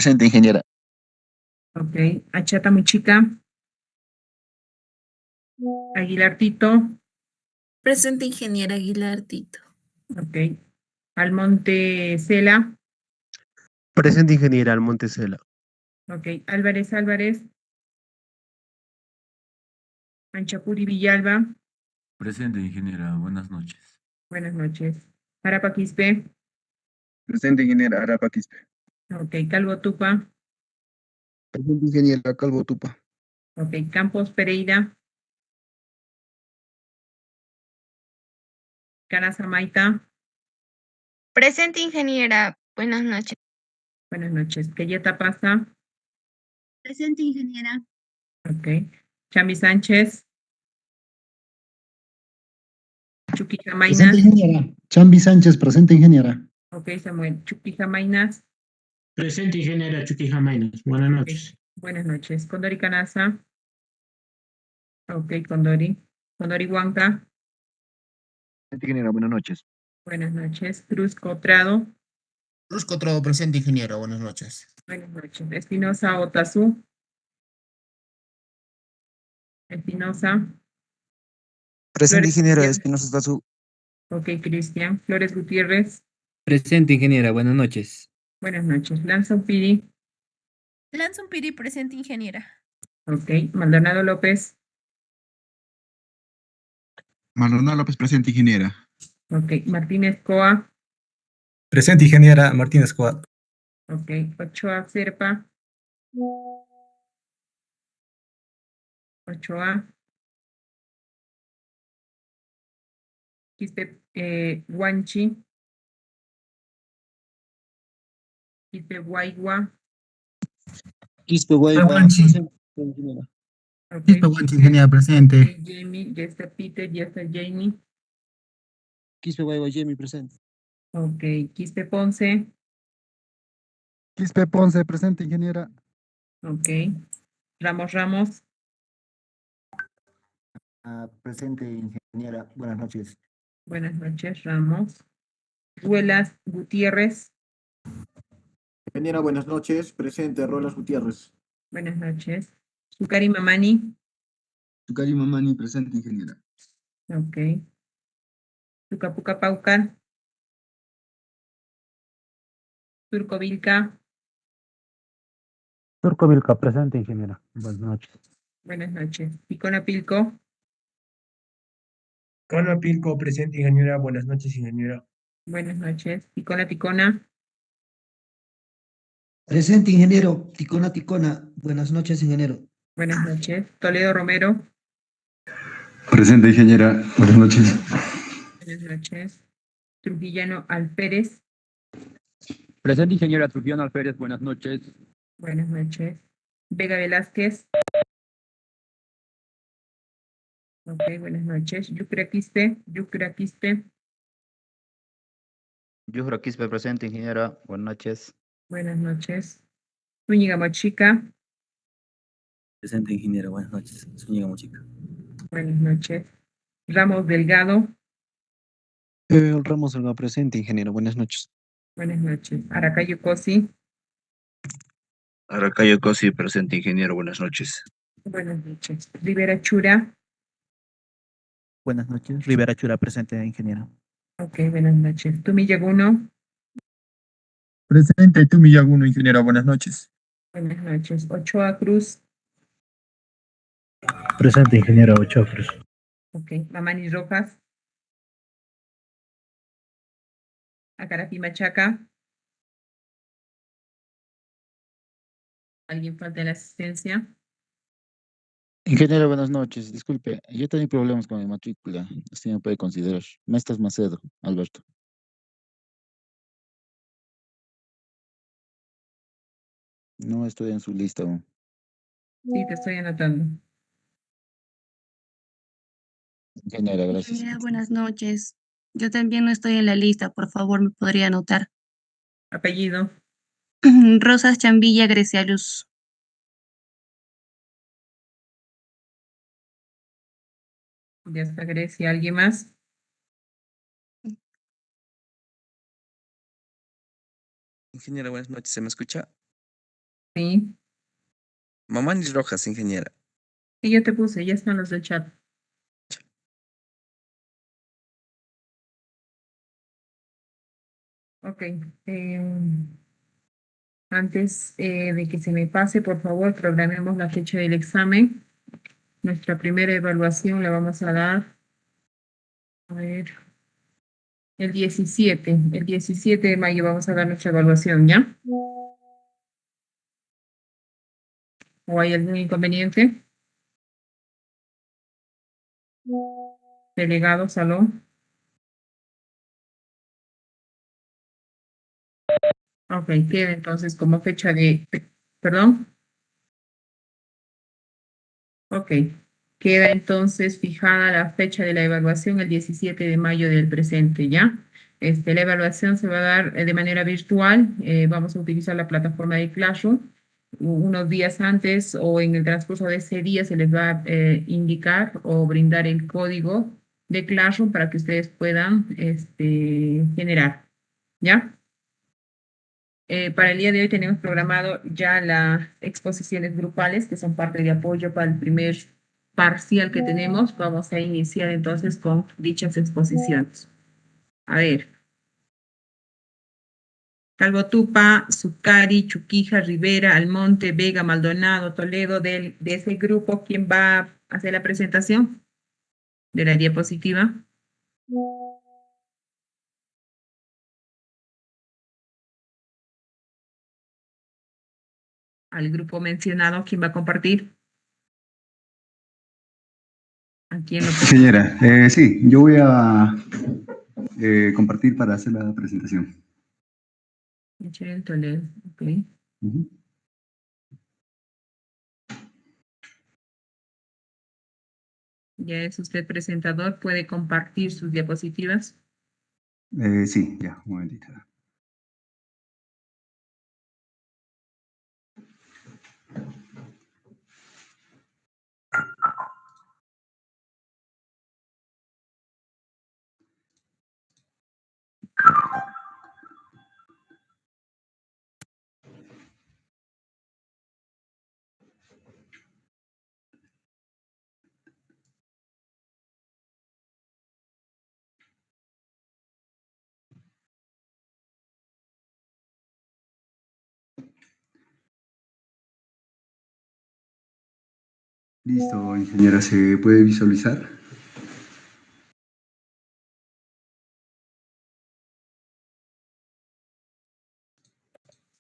Presente, ingeniera. Ok. Achata Muchica. Aguilar Tito. Presente, ingeniera Aguilar Tito. Ok. Almonte Cela. Presente, ingeniera Almonte Cela. Ok. Álvarez Álvarez. Anchapuri Villalba. Presente, ingeniera. Buenas noches. Buenas noches. Arapa Quispe. Presente, ingeniera Arapa Quispe. Ok. Calvo Tupa. Presente, ingeniera Calvo Tupa. Ok. Campos Pereira. Canasa Maita. Presente, ingeniera. Buenas noches. Buenas noches. Queyeta Pasa. Presente, ingeniera. Ok. Chami Sánchez. Chucky Presente, Jamainas. ingeniera. Chambi Sánchez, presente, ingeniera. Ok, Samuel. Chucky Jamainas. Presente, ingeniera Chucky Jamainas. Buenas Ok. noches. Buenas noches. Condori Canasa. Ok, Condori. Condori Huanca. Presente, ingeniera, buenas noches. Buenas noches. Cruz Cotrado. Luz Cotrado, presente, ingeniero. Buenas noches. Buenas noches. Espinosa Otazú. Espinosa. Presente, Flores ingeniera Gutiérrez. Espinosa Tazú. Ok, Cristian. Flores Gutiérrez. Presente, ingeniera. Buenas noches. Buenas noches. Lanza Upiri. Lanza Piri, presente, ingeniera. Ok. Maldonado López. Maldonado López, presente, ingeniera. Ok. Martínez Coa. Presente, ingeniera Martínez Coat. Ok. Ochoa Serpa. Ochoa. Quispe Guanchi. Quispe Guaigua. Quispe Guayba. Guanchi. Presente, ingeniera. Ok. Quispe Guanchi, ingeniera, presente. Ok, Jamie. Ya está Peter. Ya está Jamie. Quispe Guayba, Jamie, presente. Ok. Quispe Ponce. Quispe Ponce, presente, ingeniera. Ok. Ramos Ramos. Presente, ingeniera. Buenas noches. Buenas noches, Ramos. Ruelas Gutiérrez. Ingeniera, buenas noches. Presente, Rolas Gutiérrez. Buenas noches. Sukari Mamani. Tucari Mamani, presente, ingeniera. Ok. Tucapuca Paucar. Turco Vilca. Turco Vilca, presente, ingeniera. Buenas noches. Buenas noches. Picona Pilco. Cana Pilco, presente, ingeniera. Buenas noches, ingeniera. Buenas noches. Picona Ticona. Presente, ingeniero. Ticona, Ticona. Buenas noches, ingeniero. Buenas noches. Toledo Romero. Presente, ingeniera. Buenas noches. Buenas noches. Trujillano Alférez. Presente, ingeniera Trujillano Alférez. Buenas noches. Buenas noches. Vega Velázquez. Ok, buenas noches. Yucra Quispe. Yucra Quispe. Yujra Quispe, presente, ingeniera. Buenas noches. Buenas noches. Zúñiga Mochica. Presente, ingeniera. Buenas noches. Zúñiga Mochica. Buenas noches. Ramos Delgado. Ramos Olga, presente, ingeniero. Buenas noches. Buenas noches. Aracayo Cosi. Aracayo Cosi, presente, ingeniero. Buenas noches. Buenas noches. Rivera Chura. Buenas noches. Rivera Chura, presente, ingeniera. Ok, buenas noches. Tumi Yaguno. Presente, Tumiyaguno, ingeniera, buenas noches. Buenas noches. Ochoa Cruz. Presente, ingeniera Ochoa Cruz. Ok. Mamani Rojas. Acarapi Machaca. ¿Alguien falta en la asistencia? Ingeniero, buenas noches. Disculpe, yo tengo problemas con mi matrícula. Así me puede considerar. Mestas Macedo, Alberto. No estoy en su lista aún. Sí, te estoy anotando. Ingeniera, gracias. Ingeniera, buenas noches. Yo también no estoy en la lista. Por favor, ¿me podría anotar? Apellido. Rosas Chambilla Grecia Luz. Ya está Grecia. ¿Alguien más? Ingeniera, buenas noches. ¿Se me escucha? Sí. Mamanis Rojas, ingeniera. Y yo te puse, ya están los del chat. Ok. Antes de que se me pase, por favor, programemos la fecha del examen. Nuestra primera evaluación la vamos a dar, a ver, el 17 de mayo vamos a dar nuestra evaluación, ¿ya? ¿O hay algún inconveniente? Delegado, salón. Ok, queda entonces como fecha de, perdón. Ok, queda entonces fijada la fecha de la evaluación el 17 de mayo del presente, ¿ya? La evaluación se va a dar de manera virtual, vamos a utilizar la plataforma de Classroom. Unos días antes o en el transcurso de ese día se les va a indicar o brindar el código de Classroom para que ustedes puedan generar, ¿ya? Para el día de hoy tenemos programado ya las exposiciones grupales que son parte de apoyo para el primer parcial que tenemos. Vamos a iniciar entonces con dichas exposiciones. A ver. Calvo Tupa, Zucari, Chuquija, Rivera, Almonte, Vega, Maldonado, Toledo, de ese grupo, ¿quién va a hacer la presentación de la diapositiva? Al grupo mencionado, ¿quién va a compartir? ¿A quién lo Ingeniera, sí, yo voy a compartir para hacer la presentación. Michelle Toledo, ok. Ujú. Ya es usted presentador, puede compartir sus diapositivas. Sí, ya, un momentito. Listo, ingeniera, ¿se puede visualizar?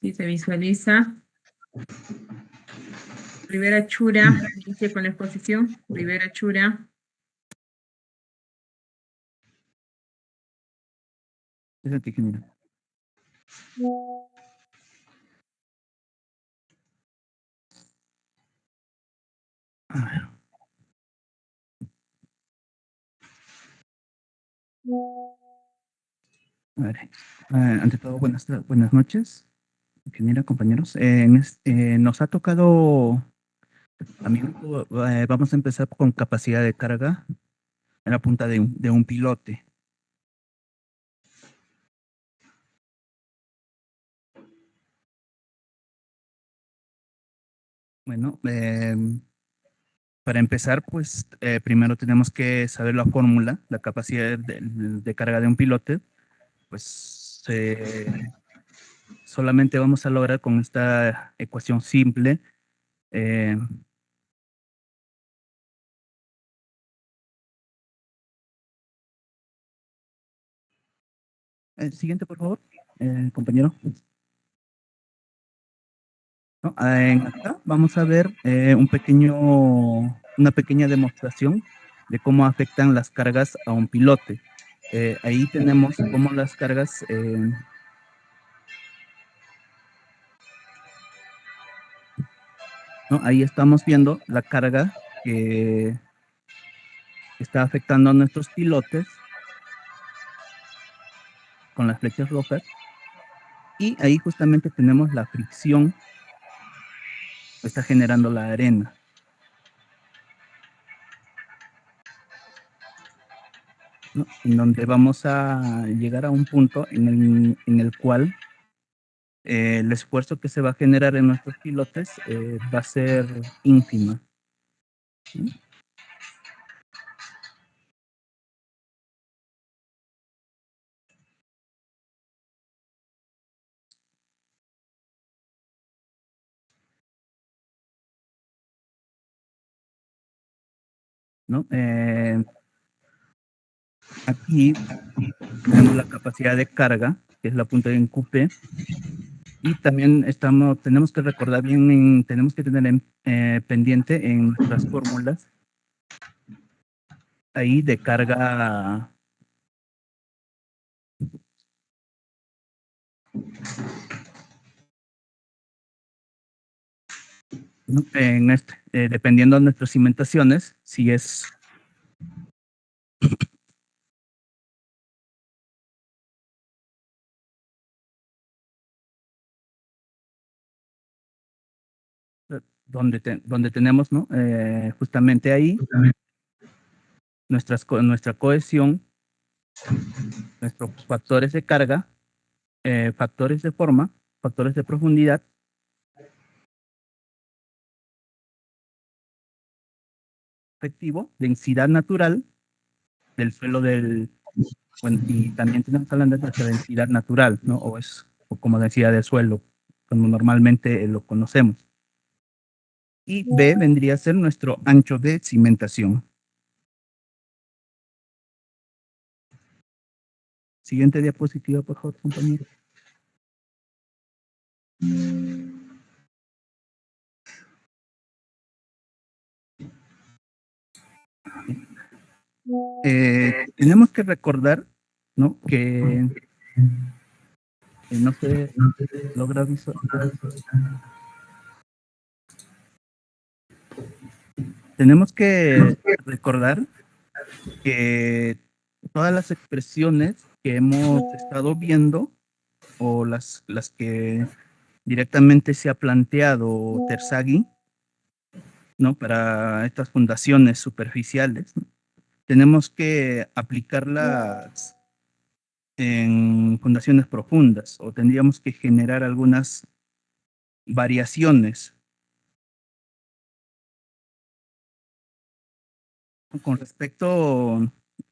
Sí, se visualiza. Rivera Chura, inicia con la exposición. Rivera Chura. Presente, ingeniera. A ver. A ver, ante todo, buenas noches, ingeniera, compañeros. Nos ha tocado, a mi grupo, vamos a empezar con capacidad de carga en la punta de un pilote. Bueno, para empezar, pues primero tenemos que saber la fórmula, la capacidad de carga de un pilote. Pues solamente vamos a lograr con esta ecuación simple. El siguiente, por favor, compañero. ¿No? Acá vamos a ver una pequeña demostración de cómo afectan las cargas a un pilote. Ahí tenemos cómo las cargas ¿no? Ahí estamos viendo la carga que está afectando a nuestros pilotes con las flechas rojas. Y ahí justamente tenemos la fricción que está generando la arena. ¿No? En donde vamos a llegar a un punto en el cual el esfuerzo que se va a generar en nuestros pilotes va a ser ínfimo. ¿Sí? ¿No? Aquí tenemos la capacidad de carga, que es la punta en QP, y también tenemos que recordar bien, tenemos que tener pendiente en nuestras fórmulas ahí de carga ¿no? Dependiendo de nuestras cimentaciones, si es donde tenemos, ¿no? Justamente ahí nuestra cohesión, nuestros factores de carga, factores de forma, factores de profundidad, efectivo, densidad natural del suelo bueno, y también tenemos que hablar de nuestra densidad natural, ¿no? O como densidad del suelo, como normalmente lo conocemos. Y B vendría a ser nuestro ancho de cimentación. Siguiente diapositiva, por favor, compañero. Tenemos que recordar, ¿no? Que no se logra visualizar. Tenemos que recordar que todas las expresiones que hemos estado viendo o las que directamente se ha planteado Terzaghi, ¿no? Para estas fundaciones superficiales, ¿no? Tenemos que aplicarlas en fundaciones profundas o tendríamos que generar algunas variaciones con respecto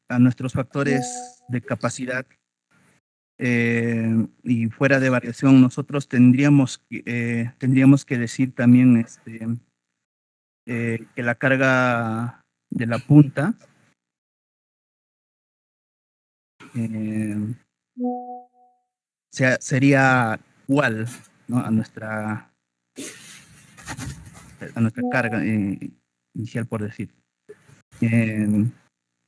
a nuestros factores de capacidad y fuera de variación. Nosotros tendríamos que decir también que la carga de la punta sería igual, ¿no? a nuestra carga inicial, por decir.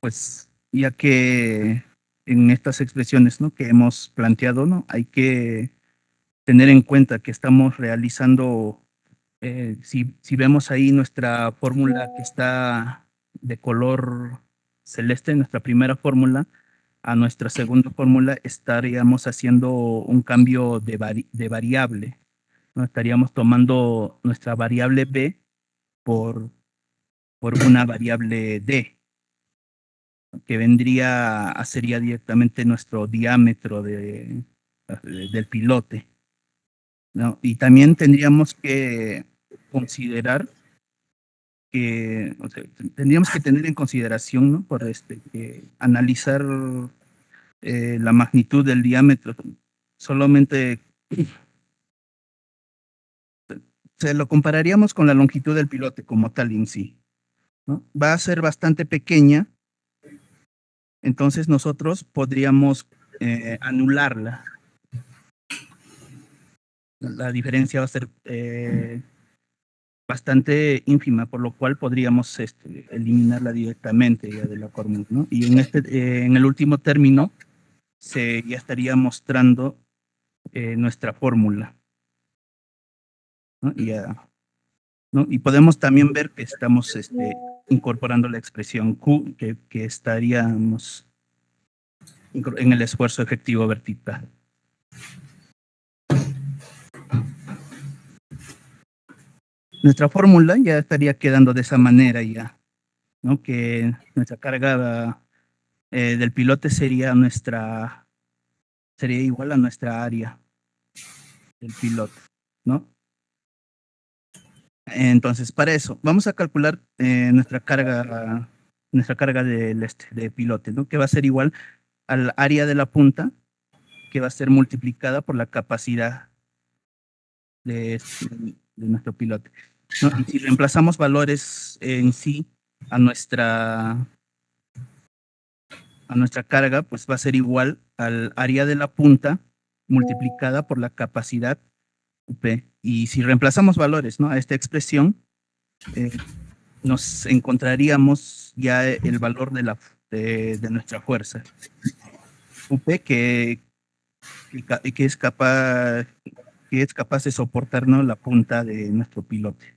Pues ya que en estas expresiones, ¿no? que hemos planteado, ¿no? hay que tener en cuenta que estamos realizando, si vemos ahí nuestra fórmula que está de color celeste, nuestra primera fórmula, a nuestra segunda fórmula estaríamos haciendo un cambio de variable, ¿no? Estaríamos tomando nuestra variable B por una variable D, que sería directamente nuestro diámetro del pilote, ¿no? Y también tendríamos que considerar tendríamos que tener en consideración, ¿no? Por analizar la magnitud del diámetro. Solamente se lo compararíamos con la longitud del pilote como tal en sí, ¿no? Va a ser bastante pequeña, entonces nosotros podríamos anularla. La diferencia va a ser bastante ínfima, por lo cual podríamos eliminarla directamente ya de la fórmula, ¿no? Y en el último término ya estaría mostrando nuestra fórmula, ¿no? ¿no? Y podemos también ver que estamos incorporando la expresión Q, que estaríamos en el esfuerzo efectivo vertical. Nuestra fórmula ya estaría quedando de esa manera ya, ¿no? Que nuestra carga del pilote sería igual a nuestra área. del pilote, ¿no? Entonces, para eso, vamos a calcular nuestra carga de pilote, ¿no? Que va a ser igual al área de la punta, que va a ser multiplicada por la capacidad de nuestro pilote, ¿no? Y si reemplazamos valores en sí a nuestra carga, pues va a ser igual al área de la punta multiplicada por la capacidad UP. Y si reemplazamos valores, ¿no?, a esta expresión, nos encontraríamos ya el valor de nuestra fuerza UP, que es capaz de soportarnos la punta de nuestro pilote.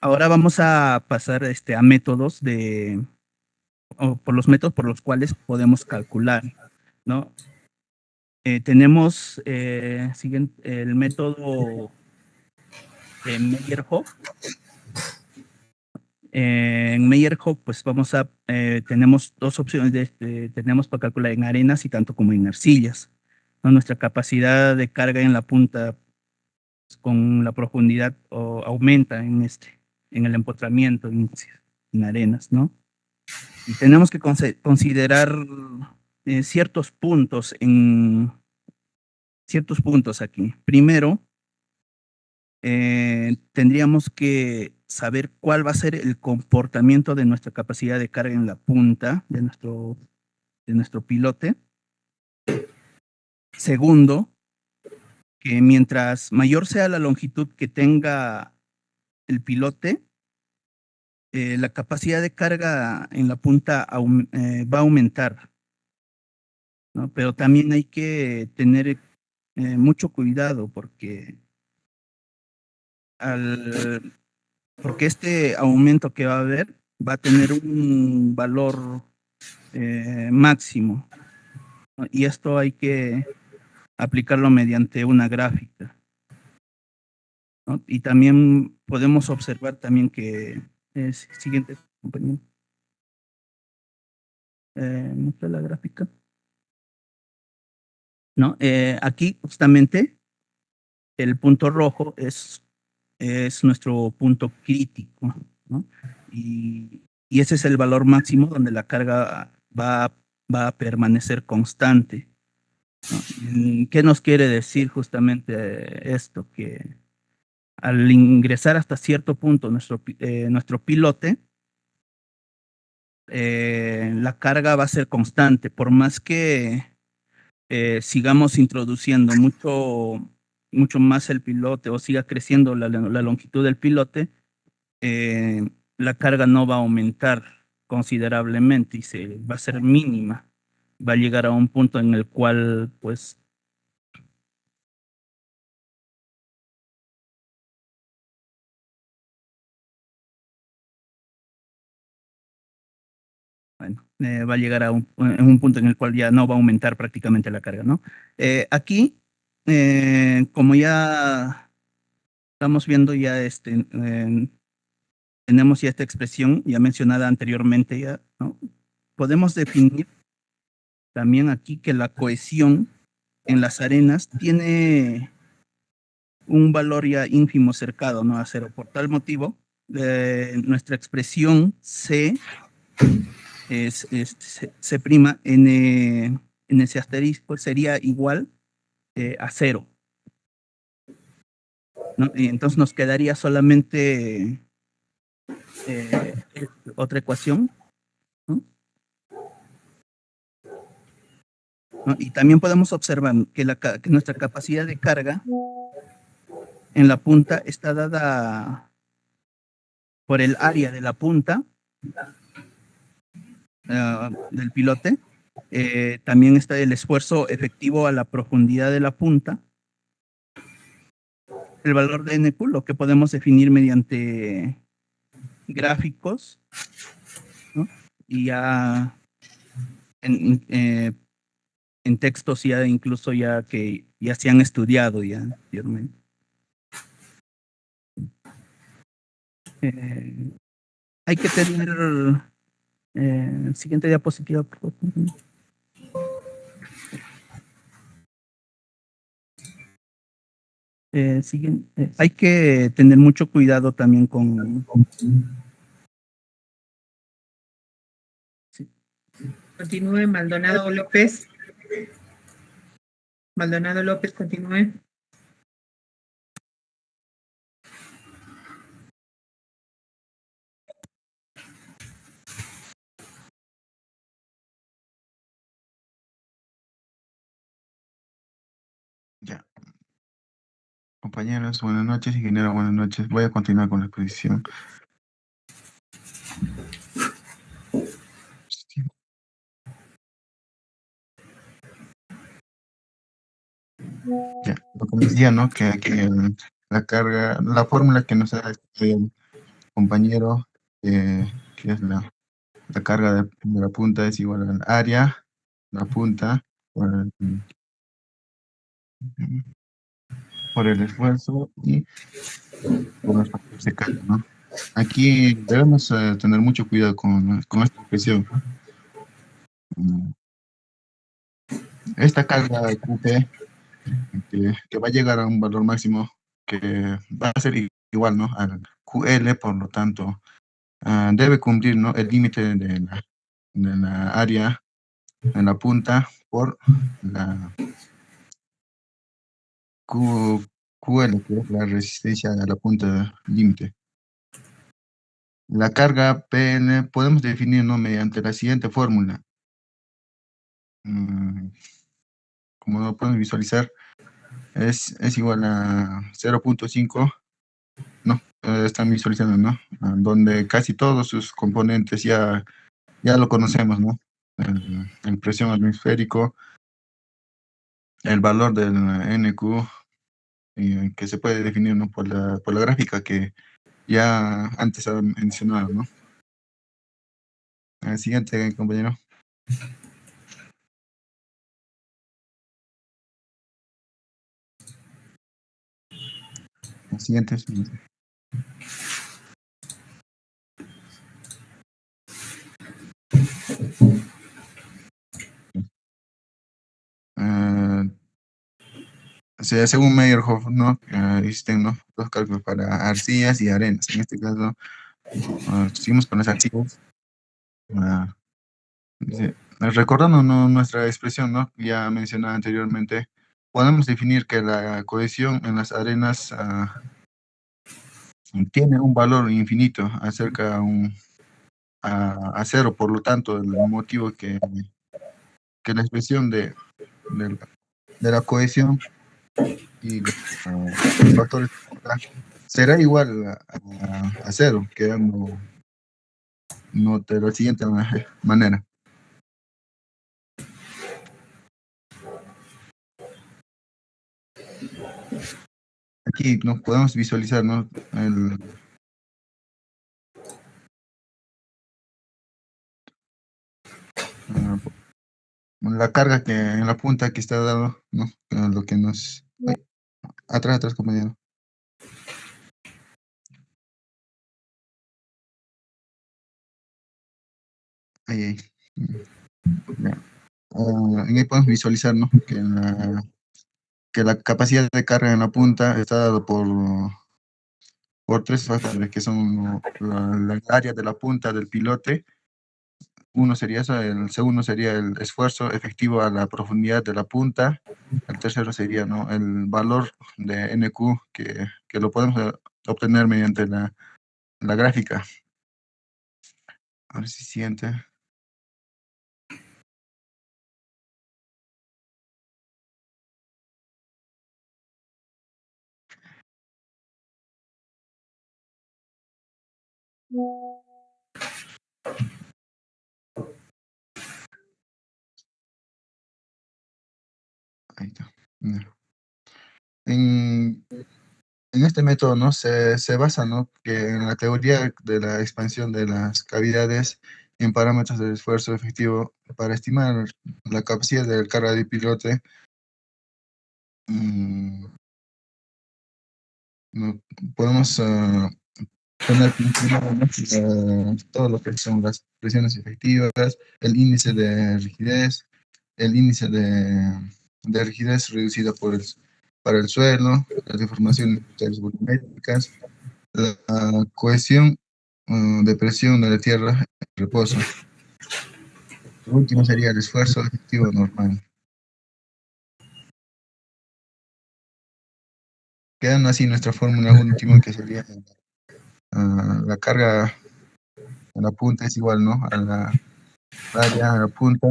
Ahora vamos a pasar a métodos por los métodos por los cuales podemos calcular, ¿no? Tenemos el método de Meyerhof. En Meyerhof, pues tenemos dos opciones, tenemos para calcular en arenas y tanto como en arcillas, ¿no? Nuestra capacidad de carga en la punta, pues, con la profundidad aumenta en el empotramiento en arenas, ¿no? Y tenemos que considerar ciertos puntos aquí. Primero, tendríamos que saber cuál va a ser el comportamiento de nuestra capacidad de carga en la punta de nuestro pilote. Segundo, que mientras mayor sea la longitud que tenga el pilote, la capacidad de carga en la punta va a aumentar, ¿no? Pero también hay que tener mucho cuidado porque este aumento que va a haber va a tener un valor máximo, ¿no? Y esto hay que aplicarlo mediante una gráfica, ¿no? Y también podemos observar también que siguiente compañero. ¿Muestra la gráfica? ¿No? Aquí justamente el punto rojo es nuestro punto crítico, ¿no? Y ese es el valor máximo donde la carga va a permanecer constante, ¿no? ¿Qué nos quiere decir justamente esto? Que al ingresar hasta cierto punto nuestro pilote, la carga va a ser constante, por más que sigamos introduciendo mucho más el pilote o siga creciendo la longitud del pilote, la carga no va a aumentar considerablemente y va a ser mínima. Va a llegar a un punto en el cual, pues, bueno, va a llegar a un punto en el cual ya no va a aumentar prácticamente la carga, ¿no? Aquí, como ya estamos viendo, ya tenemos ya esta expresión ya mencionada anteriormente, ya, ¿no? Podemos definir también aquí que la cohesión en las arenas tiene un valor ya ínfimo cercano, ¿no?, a cero. Por tal motivo, nuestra expresión C prima en ese asterisco sería igual a cero, ¿no? Y entonces nos quedaría solamente otra ecuación, ¿no? ¿No? Y también podemos observar que nuestra capacidad de carga en la punta está dada por el área de la punta del pilote. También está el esfuerzo efectivo a la profundidad de la punta. El valor de NQ, lo que podemos definir mediante gráficos, ¿no? Y ya en textos ya incluso ya que ya se han estudiado ya anteriormente. Hay que tener Siguiente diapositiva, por favor. Hay que tener mucho cuidado también con Continúe, Maldonado López. Maldonado López, continúe. Ya. Compañeros, buenas noches. Ingeniero, buenas noches. Voy a continuar con la exposición. Ya, lo que me decía, ¿no? Que la carga, la fórmula que nos da el compañero, que es la carga de la punta es igual al área, la punta, por el esfuerzo y por los factores de carga, ¿no? Aquí debemos tener mucho cuidado con esta expresión. Esta carga de QP que va a llegar a un valor máximo que va a ser igual, ¿no? Al QL, por lo tanto, debe cumplir, ¿no? El límite de la área en la punta por la QL, que es la resistencia a la punta límite. La carga PN podemos definir, ¿no? Mediante la siguiente fórmula. Como lo podemos visualizar, es igual a 0.5, no, están visualizando, ¿no? Donde casi todos sus componentes ya lo conocemos, ¿no? El presión atmosférico, el valor del NQ, que se puede definir, ¿no? por la gráfica que ya antes ha mencionado, ¿no? El siguiente, compañero. El siguiente. O sea, según Meyerhoff, ¿no? Existen, ¿no? Dos cálculos para arcillas y arenas. En este caso, seguimos con las arcillas. Recordando, ¿no? Nuestra expresión, ¿no? Ya mencionada anteriormente, podemos definir que la cohesión en las arenas tiene un valor infinito acerca a cero, por lo tanto, el motivo que la expresión de la cohesión y los factores será igual a cero, quedando de la siguiente manera. Aquí nos podemos visualizar, ¿no? La carga que en la punta que está dado, ¿no? Lo que nos... Ay, atrás, compañero. Ahí. Ya. En ahí podemos visualizar, ¿no? Que la capacidad de carga en la punta está dado por tres factores, que son la área de la punta del pilote. Uno sería eso, el segundo sería el esfuerzo efectivo a la profundidad de la punta. El tercero sería, ¿no? El valor de NQ, que lo podemos obtener mediante la gráfica. A ver si siente. Ahí está. En este método, ¿no? Se basa, ¿no? Que en la teoría de la expansión de las cavidades en parámetros del esfuerzo efectivo para estimar la capacidad del carga de pilote. No, podemos tener considerado, ¿no? Todo lo que son las presiones efectivas, el índice de rigidez, el índice de rigidez reducida para el suelo, las deformaciones volumétricas, la cohesión de presión de la tierra en reposo. Lo último sería el esfuerzo efectivo normal. Quedando así nuestra fórmula última, que sería la carga en la punta es igual, ¿no? A la área a la punta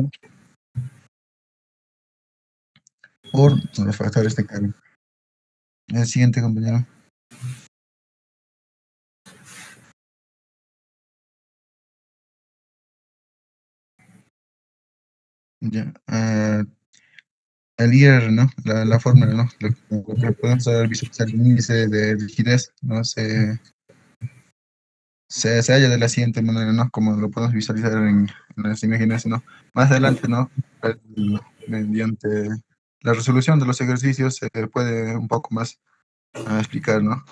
por los factores de carga. El siguiente, compañero. Ya. El IR, ¿no? La fórmula, ¿no? Lo que podemos visualizar el índice de rigidez, ¿no? Se halla de la siguiente manera, ¿no? Como lo podemos visualizar en las imágenes, ¿no? Más adelante, ¿no? Mediante la resolución de los ejercicios se puede un poco más explicar, ¿no?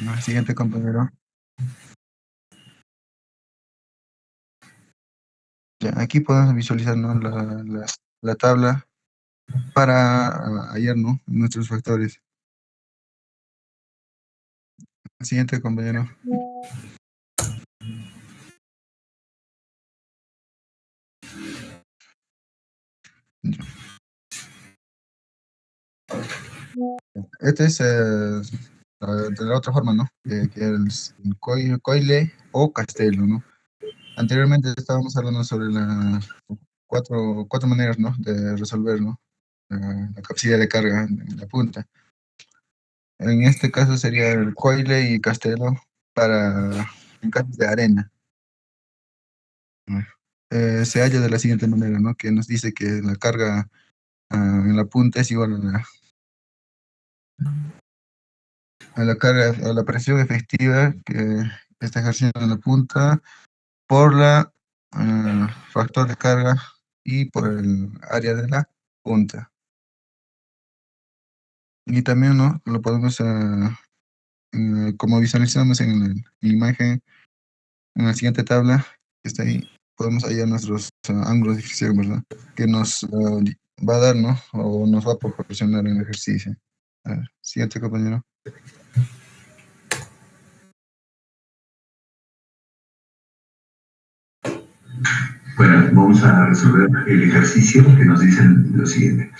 El siguiente, compañero. Ya, aquí podemos visualizar, ¿no? La tabla para hallar, ¿no? Nuestros factores. El siguiente, compañero. Ya. Este es de la otra forma, ¿no? Que es el Coyle o Castello, ¿no? Anteriormente estábamos hablando sobre las cuatro maneras, ¿no? De resolver, ¿no? La capacidad de carga en la punta. En este caso sería el Coyle y Castello en casos de arena. Se halla de la siguiente manera, ¿no? Que nos dice que la carga en la punta es igual a la carga, a la presión efectiva que está ejerciendo en la punta por la factor de carga y por el área de la punta. Y también, ¿no? Lo podemos, como visualizamos en la imagen, en la siguiente tabla, que está ahí, podemos hallar nuestros ángulos de fricción, ¿verdad? Que nos va a dar, ¿no? O nos va a proporcionar en el ejercicio. A ver, siguiente, compañero. Bueno, vamos a resolver el ejercicio que nos dice lo siguiente.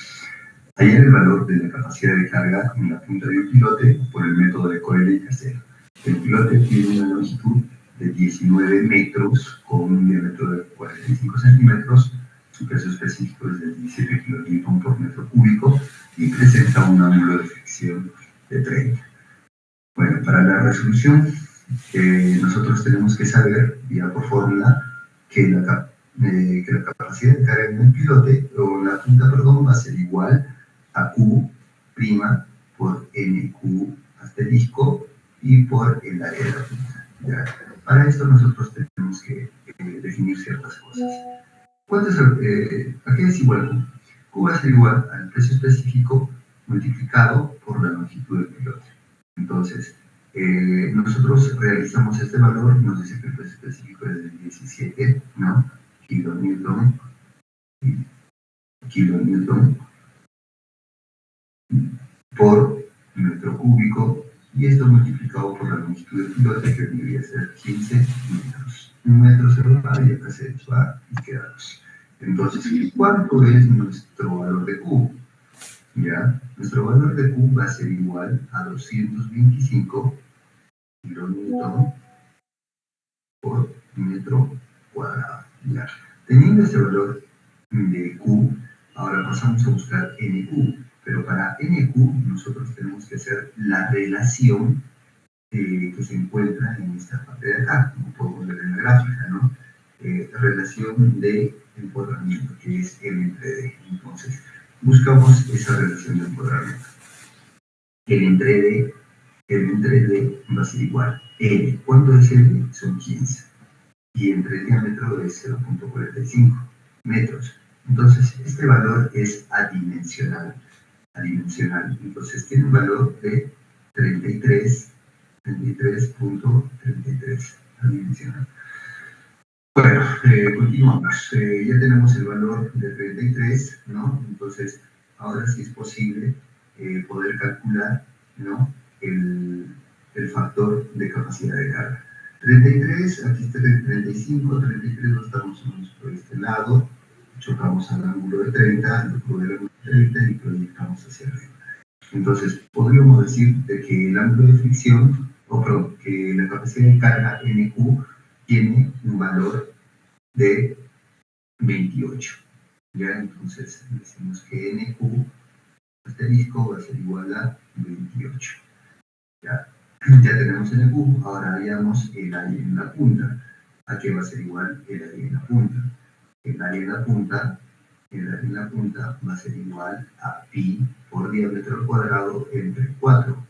Hallar el valor de la capacidad de carga en la punta de un pilote por el método de Coyle y Castello. El pilote tiene una longitud de 19 metros con un diámetro de 45 centímetros, su peso específico es de 17 kilonewton por metro cúbico y presenta un ángulo de fricción de 30. Bueno, para la resolución nosotros tenemos que saber, ya por fórmula, que la capacidad de carga en el pilote, o la punta, perdón, va a ser igual a Q' por NQ asterisco y por el área de la punta. ¿Ya? Para esto nosotros tenemos que definir ciertas cosas. ¿A qué es igual Q? Q va a ser igual al peso específico multiplicado por la longitud del pilote. Entonces, nosotros realizamos este valor, nos dice que el peso específico es de 17, ¿no? Kilonewton por metro cúbico, y esto multiplicado por la longitud del pilote, que debería ser 15 metros. Un metro se va y acá se va y queda 2. Entonces, ¿cuánto es nuestro valor de Q? ¿Ya? Nuestro valor de Q va a ser igual a 225 kilonewton por metro cuadrado. ¿Ya? Teniendo este valor de Q, ahora pasamos a buscar NQ. Pero para NQ nosotros tenemos que hacer la relación que se encuentra en esta parte de acá, como podemos ver en la gráfica, ¿no? Relación de empoderamiento, que es M entre D. Entonces, buscamos esa relación de empoderamiento. El entre D va a ser igual. L, ¿cuánto es L? Son 15. Y entre el diámetro es 0.45 metros. Entonces, este valor es adimensional. Entonces, tiene un valor de 33 33.33 adimensional. Bueno, continuamos. Ya tenemos el valor de 33, ¿no? Entonces, ahora sí es posible poder calcular, ¿no? el factor de capacidad de carga. 33, aquí está el 35, 33 lo estamos por este lado, chocamos al ángulo de 30, el ángulo de 30 y proyectamos hacia arriba. Entonces, podríamos decir de que el ángulo de fricción, que la capacidad de carga NQ tiene un valor de 28. ¿Ya? Entonces, decimos que NQ asterisco va a ser igual a 28. ¿Ya? Ya tenemos NQ, ahora haríamos el área en la punta. ¿A qué va a ser igual el área en la punta? El área en la punta va a ser igual a pi por diámetro al cuadrado entre 4.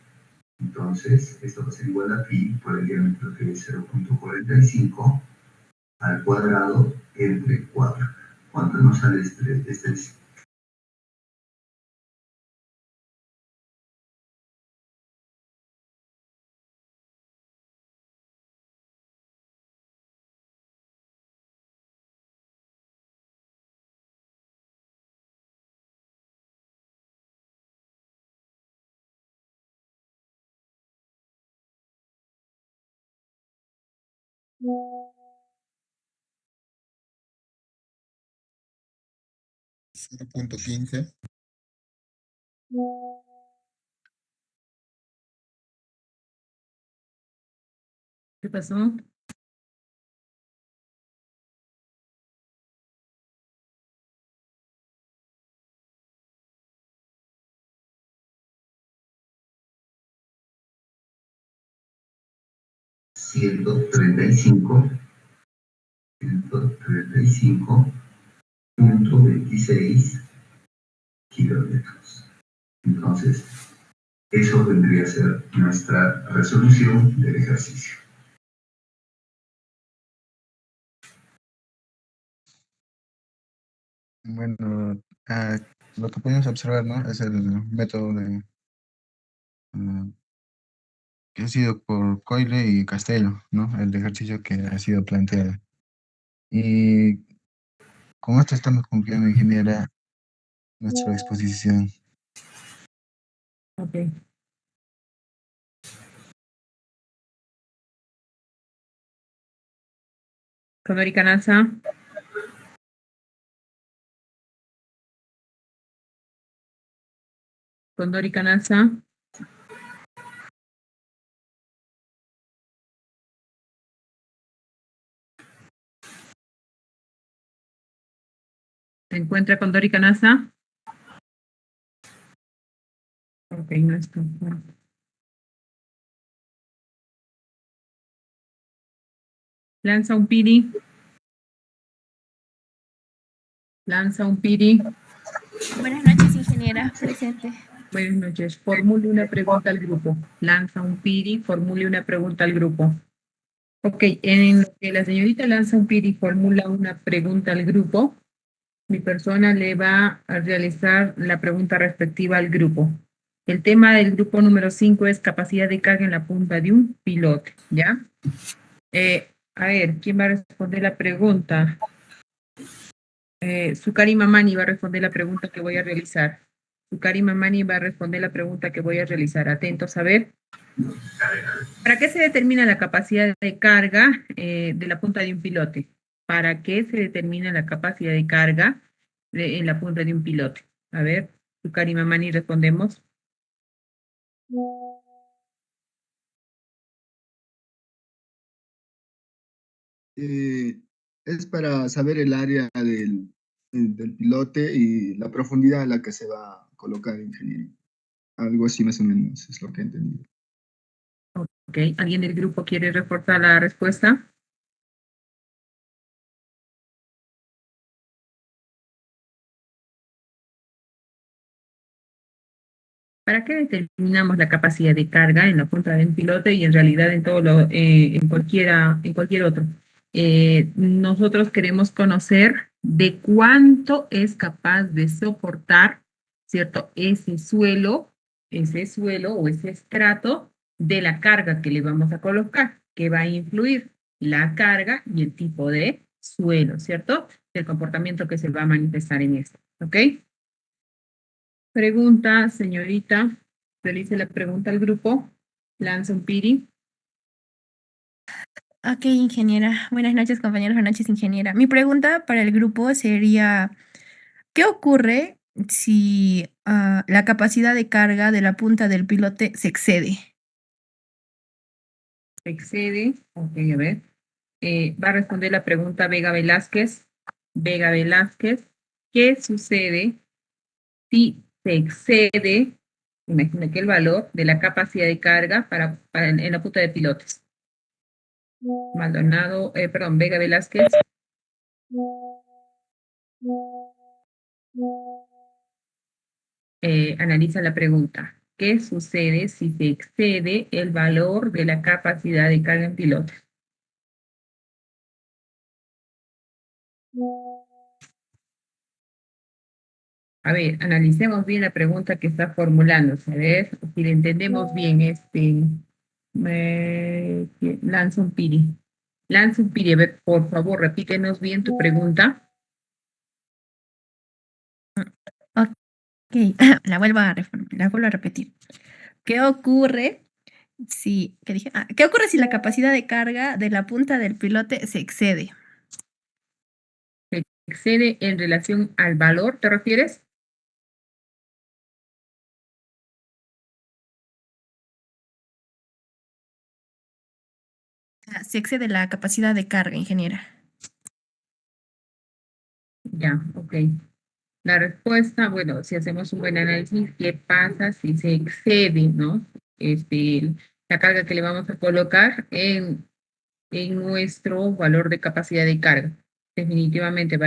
Entonces, esto va a ser igual a pi por el diámetro que es 0.45 al cuadrado entre 4. ¿Cuánto nos sale este? $0.15. ¿Qué pasó? $135.26 kilómetros. Entonces, eso vendría a ser nuestra resolución del ejercicio. Bueno, lo que podemos observar, ¿no? Es el método que ha sido por Coyle y Castello, ¿no? El ejercicio que ha sido planteado. Y con esto estamos cumpliendo, ingeniera, nuestra exposición. Ok. Condori Canazza. Condori Canazza. ¿Se encuentra Condori Canazza? Ok, no está. Lanza un piri. Lanza un piri. Buenas noches, ingeniera. Presente. Buenas noches. Formule una pregunta al grupo. Lanza un piri, formule una pregunta al grupo. Ok, en lo que la señorita lanza un piri y formula una pregunta al grupo, mi persona le va a realizar la pregunta respectiva al grupo. El tema del grupo número 5 es capacidad de carga en la punta de un pilote, ¿ya? A ver, ¿quién va a responder la pregunta? Sukari Mamani va a responder la pregunta que voy a realizar. Sukari Mamani va a responder la pregunta que voy a realizar. Atentos a ver. ¿Para qué se determina la capacidad de carga de la punta de un pilote? ¿Para qué se determina la capacidad de carga en la punta de un pilote? A ver, Sukari Mamani, respondemos. Es para saber el área del pilote y la profundidad a la que se va a colocar, ingeniero. Algo así más o menos es lo que he entendido. Ok, ¿alguien del grupo quiere reforzar la respuesta? ¿Para qué determinamos la capacidad de carga en la punta de un pilote y en realidad en todo en cualquier otro? Nosotros queremos conocer de cuánto es capaz de soportar, ¿cierto? Ese suelo o ese estrato de la carga que le vamos a colocar, que va a influir la carga y el tipo de suelo, ¿cierto? El comportamiento que se va a manifestar en esto, ¿ok? Pregunta, señorita. Realice la pregunta al grupo. Lanza un piri. Ok, ingeniera. Buenas noches, compañeros. Buenas noches, ingeniera. Mi pregunta para el grupo sería, ¿qué ocurre si la capacidad de carga de la punta del pilote se excede? Se excede. Ok, a ver. Va a responder la pregunta Vega Velázquez. Vega Velázquez, ¿qué sucede si se excede, imagina que el valor de la capacidad de carga en la punta de pilotes? Maldonado, perdón, Vega Velázquez. Analiza la pregunta. ¿Qué sucede si se excede el valor de la capacidad de carga en pilotes? A ver, analicemos bien la pregunta que está formulándose. A ver si le entendemos bien. Lanza un piri. Lanza un piri. A ver, por favor, repítenos bien tu pregunta. Ok, la vuelvo a repetir. ¿Qué ocurre ¿qué dije? ¿Qué ocurre si la capacidad de carga de la punta del pilote se excede? ¿Se excede en relación al valor, te refieres? Se excede la capacidad de carga, ingeniera. Ya, ok. La respuesta, bueno, si hacemos un buen análisis, ¿qué pasa si se excede, ¿no? La carga que le vamos a colocar en nuestro valor de capacidad de carga. Definitivamente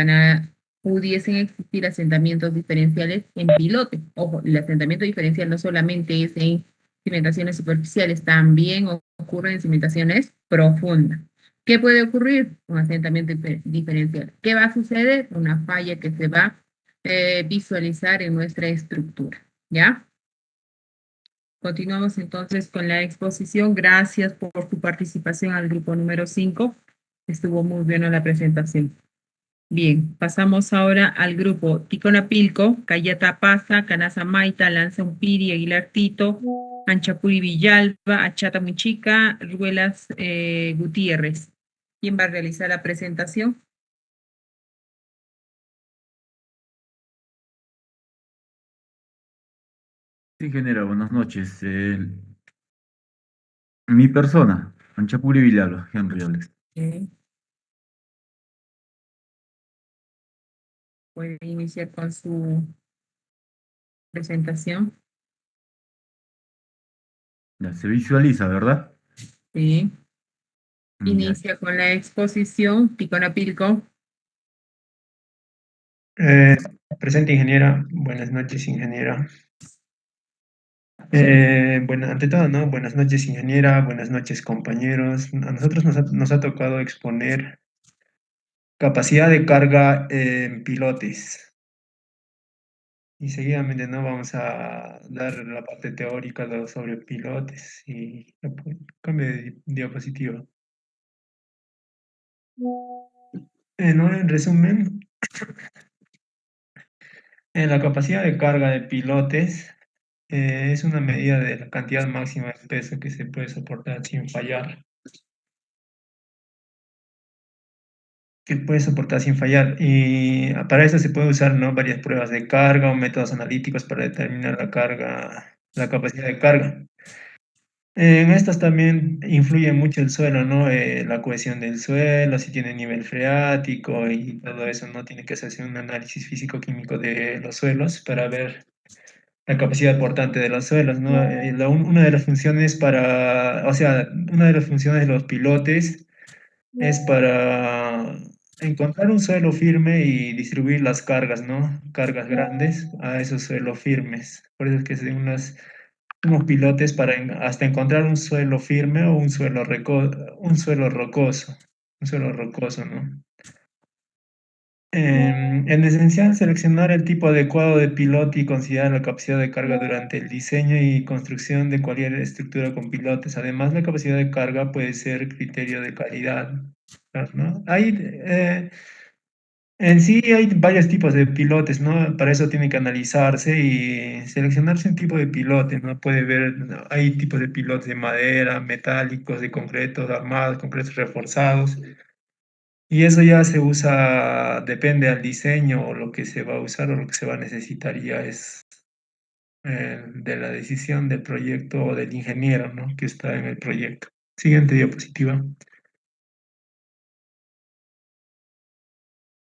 pudiesen existir asentamientos diferenciales en pilote. Ojo, el asentamiento diferencial no solamente es en cimentaciones superficiales, también ocurre en cimentaciones profundas. ¿Qué puede ocurrir? Un asentamiento diferencial. ¿Qué va a suceder? Una falla que se va a visualizar en nuestra estructura, ¿ya? Continuamos entonces con la exposición. Gracias por tu participación al grupo número 5. Estuvo muy buena la presentación. Bien, pasamos ahora al grupo Ticona Pilco, Cayata Pasa, Canasa Maita, Lanza Umpiri, Aguilar Tito, Anchapuri Villalba, Achata Muchica, Ruelas Gutiérrez. ¿Quién va a realizar la presentación? Sí, ingeniero, buenas noches. Mi persona, Anchapuri Villalba, Henry Alex. Puede iniciar con su presentación. Ya se visualiza, ¿verdad? Sí. Ya. Inicia con la exposición, Ticona Pilco. Presente, ingeniera. Buenas noches, ingeniera. Bueno, ante todo, ¿no? Buenas noches, ingeniera. Buenas noches, compañeros. A nosotros nos ha tocado exponer capacidad de carga en pilotes. Y seguidamente, ¿no? Vamos a dar la parte teórica sobre pilotes y cambio de diapositiva. ¿No? En resumen, la capacidad de carga de pilotes es una medida de la cantidad máxima de peso que se puede soportar sin fallar. Y para eso se puede usar, ¿no? Varias pruebas de carga o métodos analíticos para determinar la capacidad de carga. En estas también influye mucho el suelo, ¿no? La cohesión del suelo, si tiene nivel freático y todo eso, ¿no? Tiene que hacerse un análisis físico-químico de los suelos para ver la capacidad portante de los suelos, ¿no? Una de las funciones una de las funciones de los pilotes es para encontrar un suelo firme y distribuir las cargas, ¿no? Cargas grandes a esos suelos firmes. Por eso es que se den unos pilotes para hasta encontrar un suelo firme o un suelo rocoso, ¿no? En esencial, seleccionar el tipo adecuado de pilote y considerar la capacidad de carga durante el diseño y construcción de cualquier estructura con pilotes. Además, la capacidad de carga puede ser criterio de calidad, ¿no? En sí hay varios tipos de pilotes, ¿no? Para eso tiene que analizarse y seleccionarse un tipo de pilote, ¿no? Puede ver, ¿no? Hay tipos de pilotes de madera, metálicos, de concretos armados, concretos reforzados. Y eso ya se usa, depende al diseño o lo que se va a usar o lo que se va a necesitar, ya es de la decisión del proyecto o del ingeniero, ¿no? Que está en el proyecto. Siguiente diapositiva.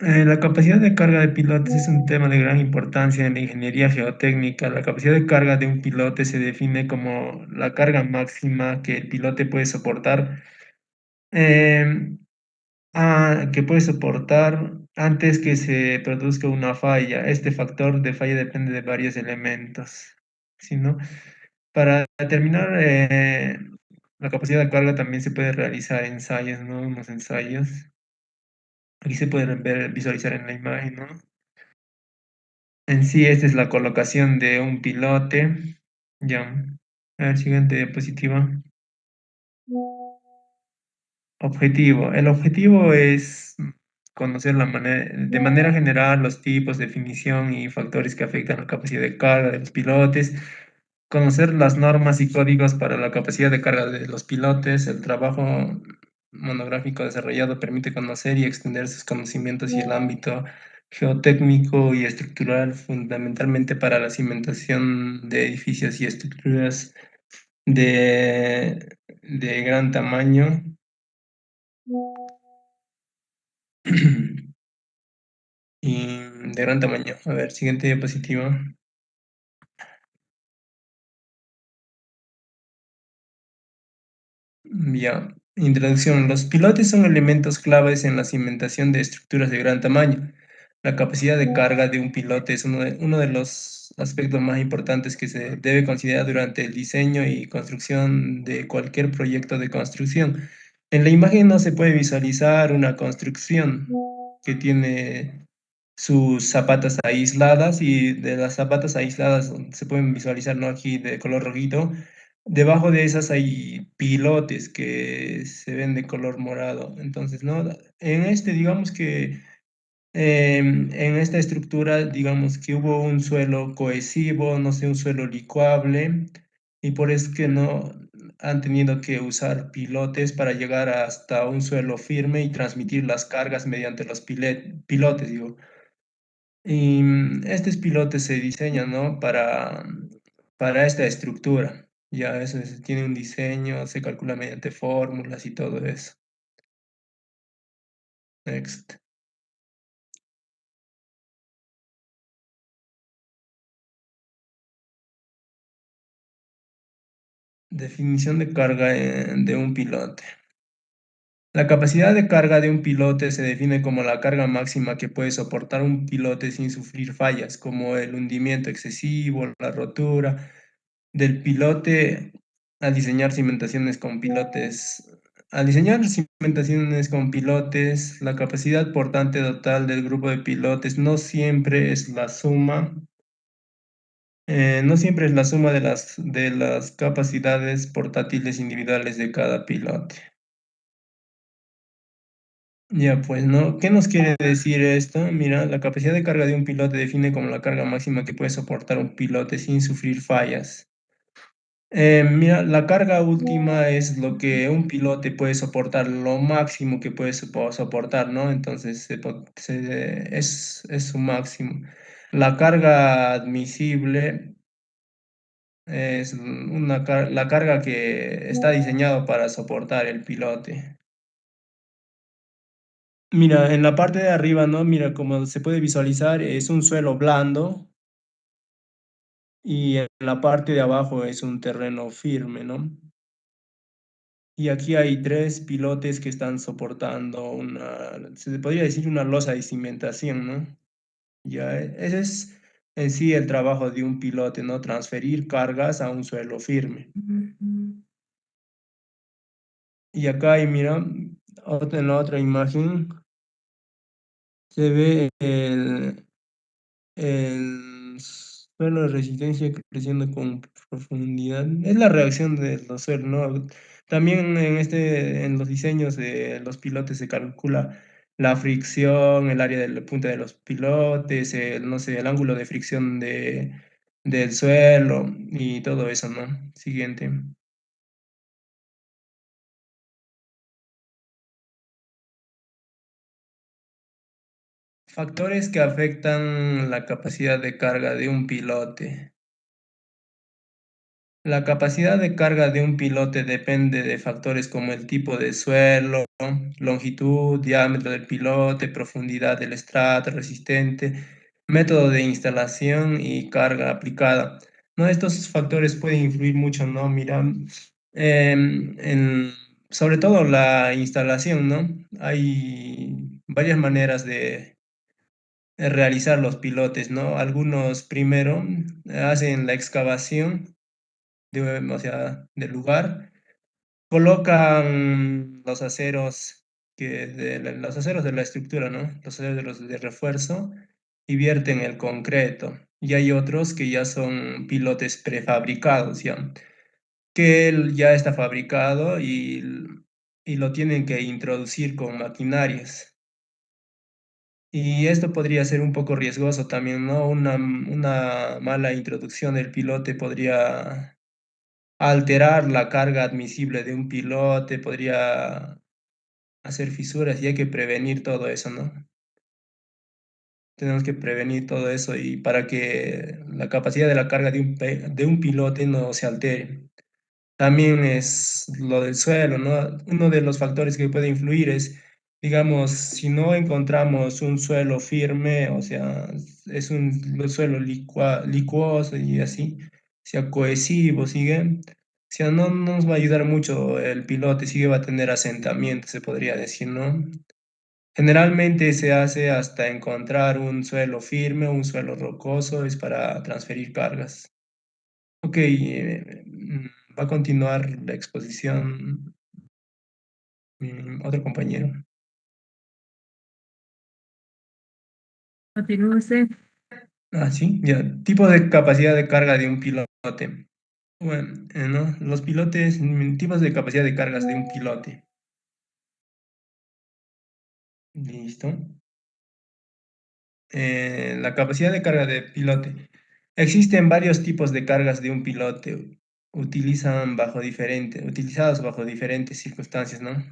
La capacidad de carga de pilotes es un tema de gran importancia en la ingeniería geotécnica. La capacidad de carga de un pilote se define como la carga máxima que el pilote puede soportar, em, que puede soportar antes que se produzca una falla. Este factor de falla depende de varios elementos. ¿Sí, no? Para determinar la capacidad de carga también se puede realizar ensayos, ¿no? Unos ensayos. Aquí se pueden ver, visualizar en la imagen, ¿no? En sí, esta es la colocación de un pilote. Ya. A ver, siguiente diapositiva. Objetivo. El objetivo es conocer de manera general los tipos, definición y factores que afectan la capacidad de carga de los pilotes, conocer las normas y códigos para la capacidad de carga de los pilotes. El trabajo monográfico desarrollado permite conocer y extender sus conocimientos y el ámbito geotécnico y estructural, fundamentalmente para la cimentación de edificios y estructuras de gran tamaño. Y de gran tamaño. A ver, siguiente diapositiva. Ya, introducción. Los pilotes son elementos claves en la cimentación de estructuras de gran tamaño. La capacidad de carga de un pilote es uno de los aspectos más importantes que se debe considerar durante el diseño y construcción de cualquier proyecto de construcción. En la imagen no se puede visualizar una construcción que tiene sus zapatas aisladas, y de las zapatas aisladas se pueden visualizar, ¿no? Aquí de color rojito. Debajo de esas hay pilotes que se ven de color morado. Entonces, ¿no? Digamos que en esta estructura, digamos que hubo un suelo cohesivo, no sé, un suelo licuable, y por eso es que no han tenido que usar pilotes para llegar hasta un suelo firme y transmitir las cargas mediante los pilotes, digo. Y estos pilotes se diseñan, ¿no? Para esta estructura. Ya eso tiene un diseño, se calcula mediante fórmulas y todo eso. Next. Definición de carga de un pilote. La capacidad de carga de un pilote se define como la carga máxima que puede soportar un pilote sin sufrir fallas, como el hundimiento excesivo, la rotura del pilote al diseñar cimentaciones con pilotes. Al diseñar cimentaciones con pilotes, la capacidad portante total del grupo de pilotes no siempre es la suma. No siempre es la suma de las capacidades portátiles individuales de cada pilote. Ya, pues, ¿no? ¿Qué nos quiere decir esto? Mira, la capacidad de carga de un pilote define como la carga máxima que puede soportar un pilote sin sufrir fallas. Mira, la carga última es lo que un pilote puede soportar, lo máximo que puede soportar, ¿no? Entonces, es su máximo. La carga admisible es la carga que está diseñado para soportar el pilote. Mira, en la parte de arriba, ¿no? Mira, como se puede visualizar, es un suelo blando y en la parte de abajo es un terreno firme, ¿no? Y aquí hay 3 pilotes que están soportando se podría decir una losa de cimentación, ¿no? Ya, ese es en sí el trabajo de un pilote, ¿no? Transferir cargas a un suelo firme. Y acá hay, mira, en la otra imagen se ve el suelo de resistencia creciendo con profundidad. Es la reacción de los suelos, ¿no? También en los diseños de los pilotes se calcula la fricción, el área de la punta de los pilotes, no sé, el ángulo de fricción del suelo y todo eso, ¿no? Siguiente. Factores que afectan la capacidad de carga de un pilote. La capacidad de carga de un pilote depende de factores como el tipo de suelo, longitud, diámetro del pilote, profundidad del estrato resistente, método de instalación y carga aplicada. ¿No? Estos factores pueden influir mucho, ¿no? Mira, sobre todo la instalación, ¿no? Hay varias maneras de realizar los pilotes, ¿no? Algunos primero hacen la excavación o sea, del lugar, colocan los aceros los aceros de la estructura, ¿no? Los aceros de refuerzo y vierten el concreto. Y hay otros que ya son pilotes prefabricados, ya, que ya está fabricado y lo tienen que introducir con maquinarias. Y esto podría ser un poco riesgoso también, ¿no? Una mala introducción del pilote podría alterar la carga admisible de un pilote, podría hacer fisuras y hay que prevenir todo eso, ¿no? Tenemos que prevenir todo eso y para que la capacidad de la carga de un pilote no se altere. También es lo del suelo, ¿no? Uno de los factores que puede influir es, digamos, si no encontramos un suelo firme, o sea, es un suelo licuoso y así, sea cohesivo, sigue, o sea, no nos va a ayudar mucho el pilote, sigue va a tener asentamiento, se podría decir, ¿no? Generalmente se hace hasta encontrar un suelo firme, un suelo rocoso, es para transferir cargas. Ok, va a continuar la exposición otro compañero. Continúe usted. Ah, sí, ya. Tipo de capacidad de carga de un pilote. Bueno, ¿no? Los pilotes, tipos de capacidad de cargas de un pilote. Listo. La capacidad de carga de pilote. Existen varios tipos de cargas de un pilote. Utilizados bajo diferentes circunstancias, ¿no?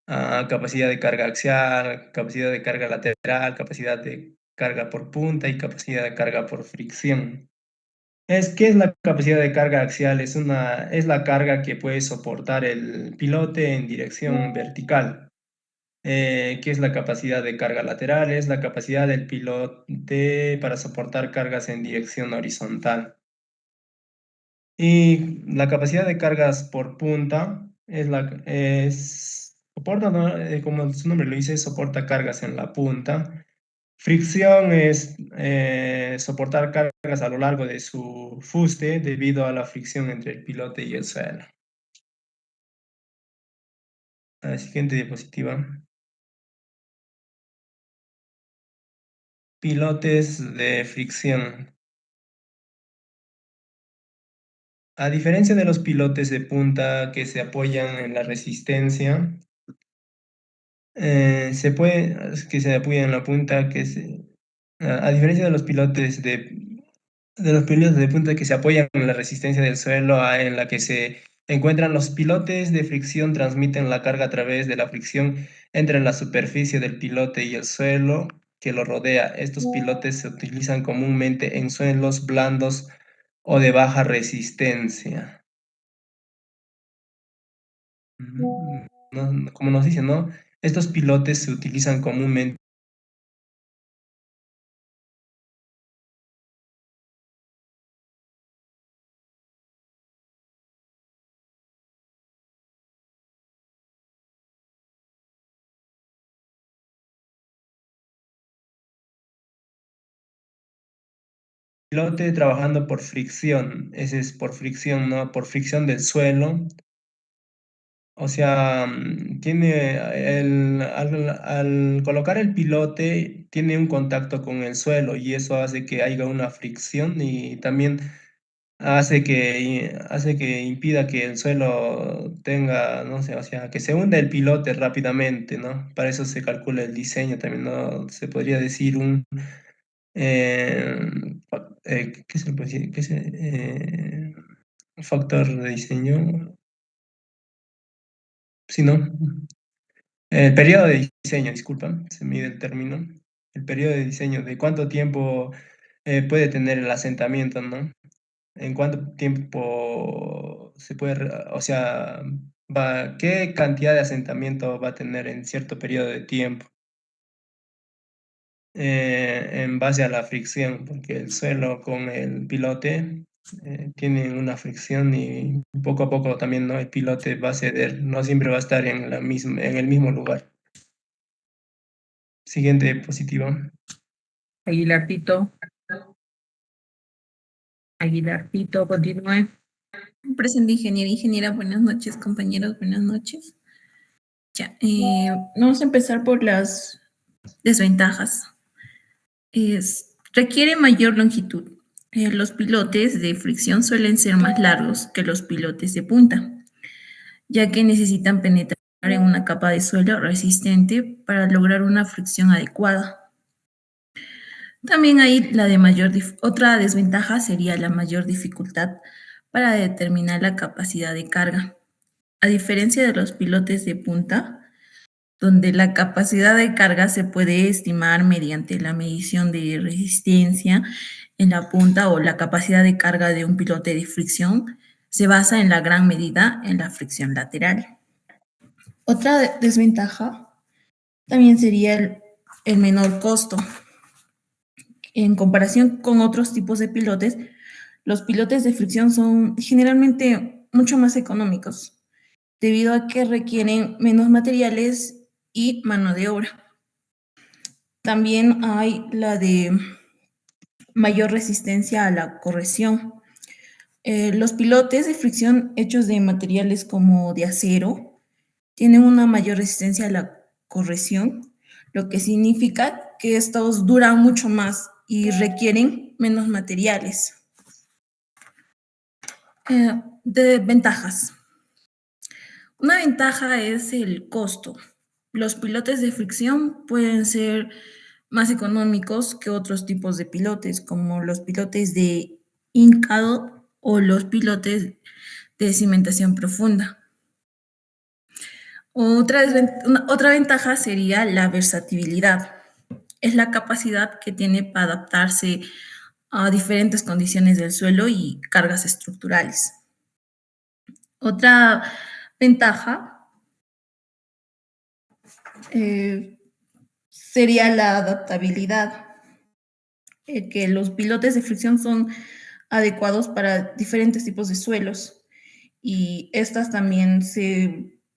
Capacidad de carga axial, capacidad de carga lateral, capacidad de carga por punta y capacidad de carga por fricción. ¿Qué es la capacidad de carga axial? Es la carga que puede soportar el pilote en dirección vertical. ¿Qué es la capacidad de carga lateral? Es la capacidad del pilote para soportar cargas en dirección horizontal. Y la capacidad de cargas por punta soporta, ¿no? Como su nombre lo dice, soporta cargas en la punta. Fricción es soportar cargas a lo largo de su fuste debido a la fricción entre el pilote y el suelo. La siguiente diapositiva. Pilotes de fricción. A diferencia de los pilotes de punta que se apoyan en la resistencia, que se apoyan en la punta, a diferencia de los pilotes de punta que se apoyan en la resistencia del suelo, en la que se encuentran los pilotes de fricción, transmiten la carga a través de la fricción entre la superficie del pilote y el suelo que lo rodea. Estos pilotes se utilizan comúnmente en suelos blandos o de baja resistencia. Como nos dicen, ¿no? Estos pilotes se utilizan comúnmente pilote trabajando por fricción, ese es por fricción, ¿no? Por fricción del suelo O sea, al colocar el pilote, tiene un contacto con el suelo y eso hace que haya una fricción y también hace que impida que el suelo tenga, no sé, o sea, que se hunda el pilote rápidamente, ¿no? Para eso se calcula el diseño también, ¿no? Se podría decir eh, ¿qué se le puede decir? Factor de diseño, sí, ¿no? El periodo de diseño, disculpa, se mide el término. El periodo de diseño, de cuánto tiempo puede tener el asentamiento, ¿no? En cuánto tiempo se puede, o sea, qué cantidad de asentamiento va a tener en cierto periodo de tiempo, en base a la fricción, porque el suelo con el pilote tiene una fricción y poco a poco también, ¿no? El pilote va a ceder, no siempre va a estar en en el mismo lugar. Siguiente diapositiva. Aguilar Tito. Aguilar Tito, continúe. Presente ingeniera, buenas noches, compañeros, buenas noches. Ya, vamos a empezar por las desventajas. Requiere mayor longitud. Los pilotes de fricción suelen ser más largos que los pilotes de punta, ya que necesitan penetrar en una capa de suelo resistente para lograr una fricción adecuada. También hay otra desventaja sería la mayor dificultad para determinar la capacidad de carga. A diferencia de los pilotes de punta, donde la capacidad de carga se puede estimar mediante la medición de resistencia en la punta o la capacidad de carga de un pilote de fricción, se basa en la gran medida en la fricción lateral. Otra desventaja también sería el menor costo. En comparación con otros tipos de pilotes, los pilotes de fricción son generalmente mucho más económicos, debido a que requieren menos materiales y mano de obra. También hay la de mayor resistencia a la corrosión. Los pilotes de fricción hechos de materiales como de acero tienen una mayor resistencia a la corrosión, lo que significa que estos duran mucho más y requieren menos materiales. De ventajas. Una ventaja es el costo. Los pilotes de fricción pueden ser más económicos que otros tipos de pilotes, como los pilotes de hincado o los pilotes de cimentación profunda. Otra ventaja sería la versatilidad. Es la capacidad que tiene para adaptarse a diferentes condiciones del suelo y cargas estructurales. Otra ventaja sería la adaptabilidad, que los pilotes de fricción son adecuados para diferentes tipos de suelos y estas también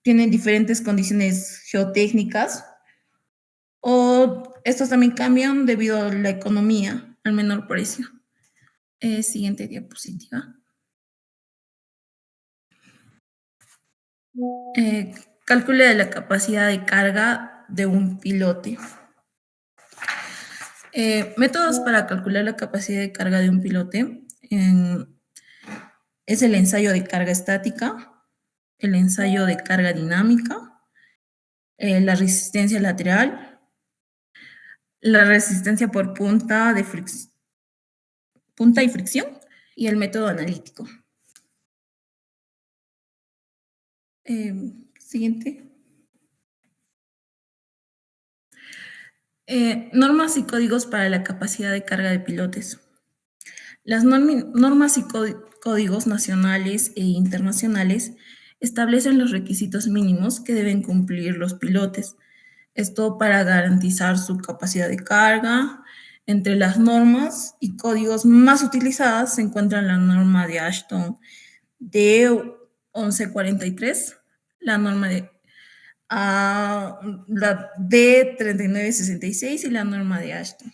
tienen diferentes condiciones geotécnicas o estos también cambian debido a la economía, al menor precio. Siguiente diapositiva. Cálculo de la capacidad de carga de un pilote. Métodos para calcular la capacidad de carga de un pilote es el ensayo de carga estática, el ensayo de carga dinámica, la resistencia lateral, la resistencia por punta y fricción y el método analítico. Siguiente. Normas y códigos para la capacidad de carga de pilotes. Las normas y códigos nacionales e internacionales establecen los requisitos mínimos que deben cumplir los pilotes. Esto para garantizar su capacidad de carga. Entre las normas y códigos más utilizadas se encuentra la norma de Ashton D1143, la norma de la D3966 y la norma de Ashton.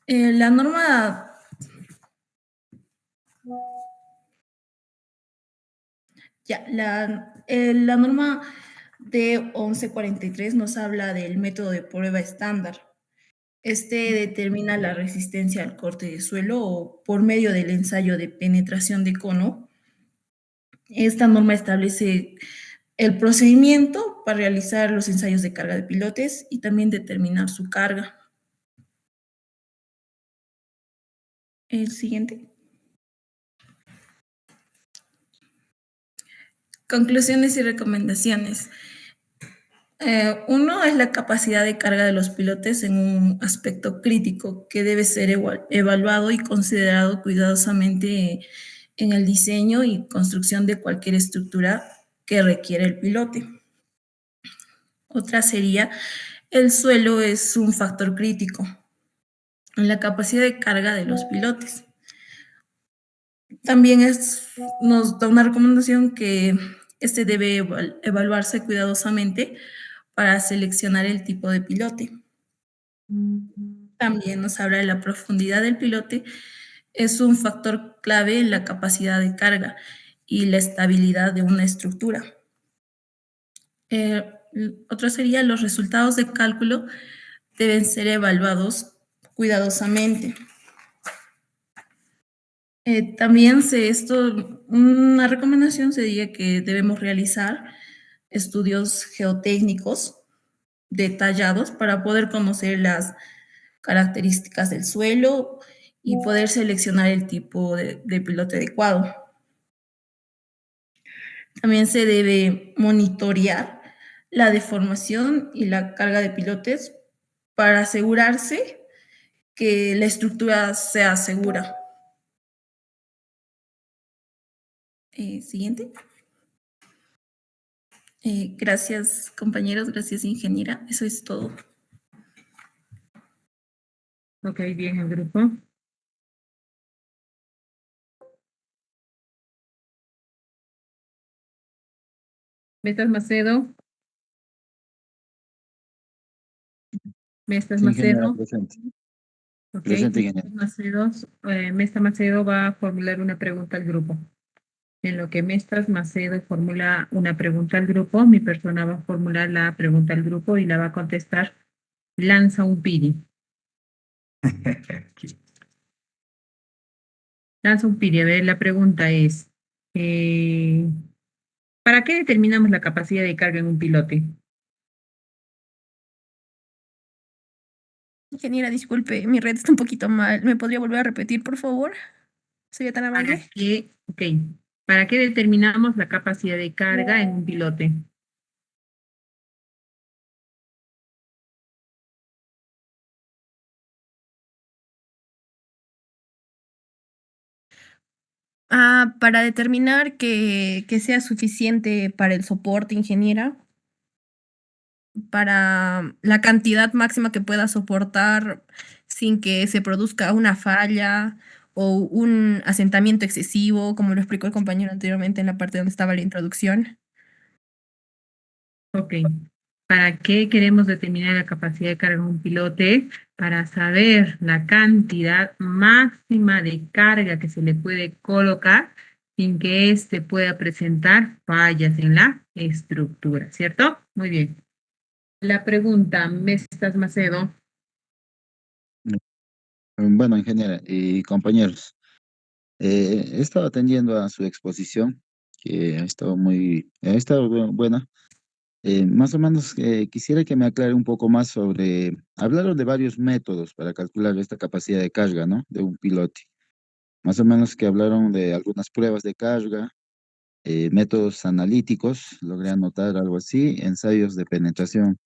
La norma la norma de 1143 nos habla del método de prueba estándar. Este determina la resistencia al corte de suelo por medio del ensayo de penetración de cono. Esta norma establece el procedimiento para realizar los ensayos de carga de pilotes y también determinar su carga. El siguiente. Conclusiones y recomendaciones. Uno es la capacidad de carga de los pilotes en un aspecto crítico que debe ser evaluado y considerado cuidadosamente en el diseño y construcción de cualquier estructura que requiere el pilote. Otra sería, el suelo es un factor crítico en la capacidad de carga de los pilotes. También nos da una recomendación que este debe evaluarse cuidadosamente para seleccionar el tipo de pilote. También nos habla de la profundidad del pilote. Es un factor clave en la capacidad de carga y la estabilidad de una estructura. Otro sería, los resultados de cálculo deben ser evaluados cuidadosamente. También una recomendación sería que debemos realizar estudios geotécnicos detallados para poder conocer las características del suelo y poder seleccionar el tipo de pilote adecuado. También se debe monitorear la deformación y la carga de pilotes para asegurarse que la estructura sea segura. Siguiente. Gracias, compañeros. Gracias, ingeniera. Eso es todo. Ok, bien, el grupo. Mestas Macedo. Mestas Sí, ingeniera, Macedo. presente. Ok, Presente, ingeniera. Mesta Macedo va a formular una pregunta al grupo. En lo que Mestas Macedo formula una pregunta al grupo, mi persona va a formular la pregunta al grupo y la va a contestar Lanza un Piri. Lanza un Piri. A ver, la pregunta es, ¿para qué determinamos la capacidad de carga en un pilote? Ingeniera, disculpe, mi red está un poquito mal. ¿Me podría volver a repetir, por favor? ¿Sería tan amable? ¿Para qué determinamos la capacidad de carga en un pilote? Para determinar que sea suficiente para el soporte, ingeniera, para la cantidad máxima que pueda soportar sin que se produzca una falla o un asentamiento excesivo, como lo explicó el compañero anteriormente en la parte donde estaba la introducción. Ok. ¿Para qué queremos determinar la capacidad de carga en un pilote? Para saber la cantidad máxima de carga que se le puede colocar sin que éste pueda presentar fallas en la estructura, ¿cierto? Muy bien. La pregunta, Mestas Macedo. Bueno, ingeniera y compañeros, he estado atendiendo a su exposición, que ha estado buena. Más o menos quisiera que me aclare un poco más hablaron de varios métodos para calcular esta capacidad de carga, ¿no? De un pilote. Más o menos que hablaron de algunas pruebas de carga, métodos analíticos, logré anotar algo así, ensayos de penetración.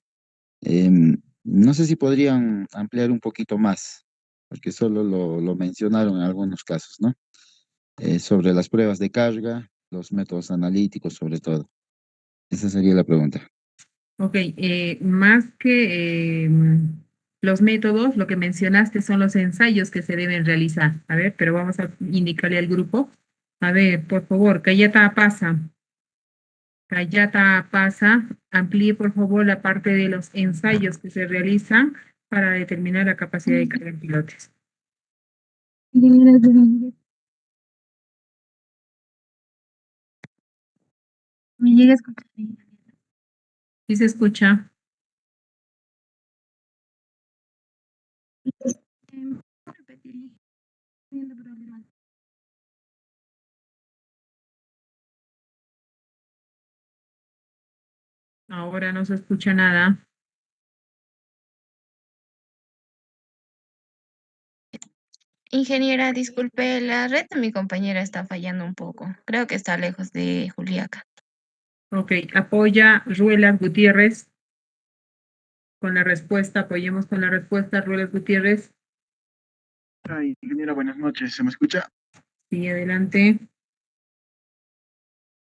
No sé si podrían ampliar un poquito más, porque solo lo mencionaron en algunos casos, ¿no? Sobre las pruebas de carga, los métodos analíticos sobre todo. Esa sería la pregunta. Ok, más que los métodos, lo que mencionaste son los ensayos que se deben realizar. A ver, pero vamos a indicarle al grupo. A ver, por favor, Cayata pasa. Cayata pasa. Amplíe, por favor, la parte de los ensayos que se realizan para determinar la capacidad de carga en pilotes. ¿Me llega a escuchar? Sí se escucha. Repetir, teniendo problemas. Ahora no se escucha nada. Ingeniera, disculpe, la red de mi compañera está fallando un poco. Creo que está lejos de Juliaca. Ok, apoya Ruelas Gutiérrez con la respuesta. Apoyemos con la respuesta, Ruelas Gutiérrez. Ay, ingeniera, buenas noches. ¿Se me escucha? Sí, adelante.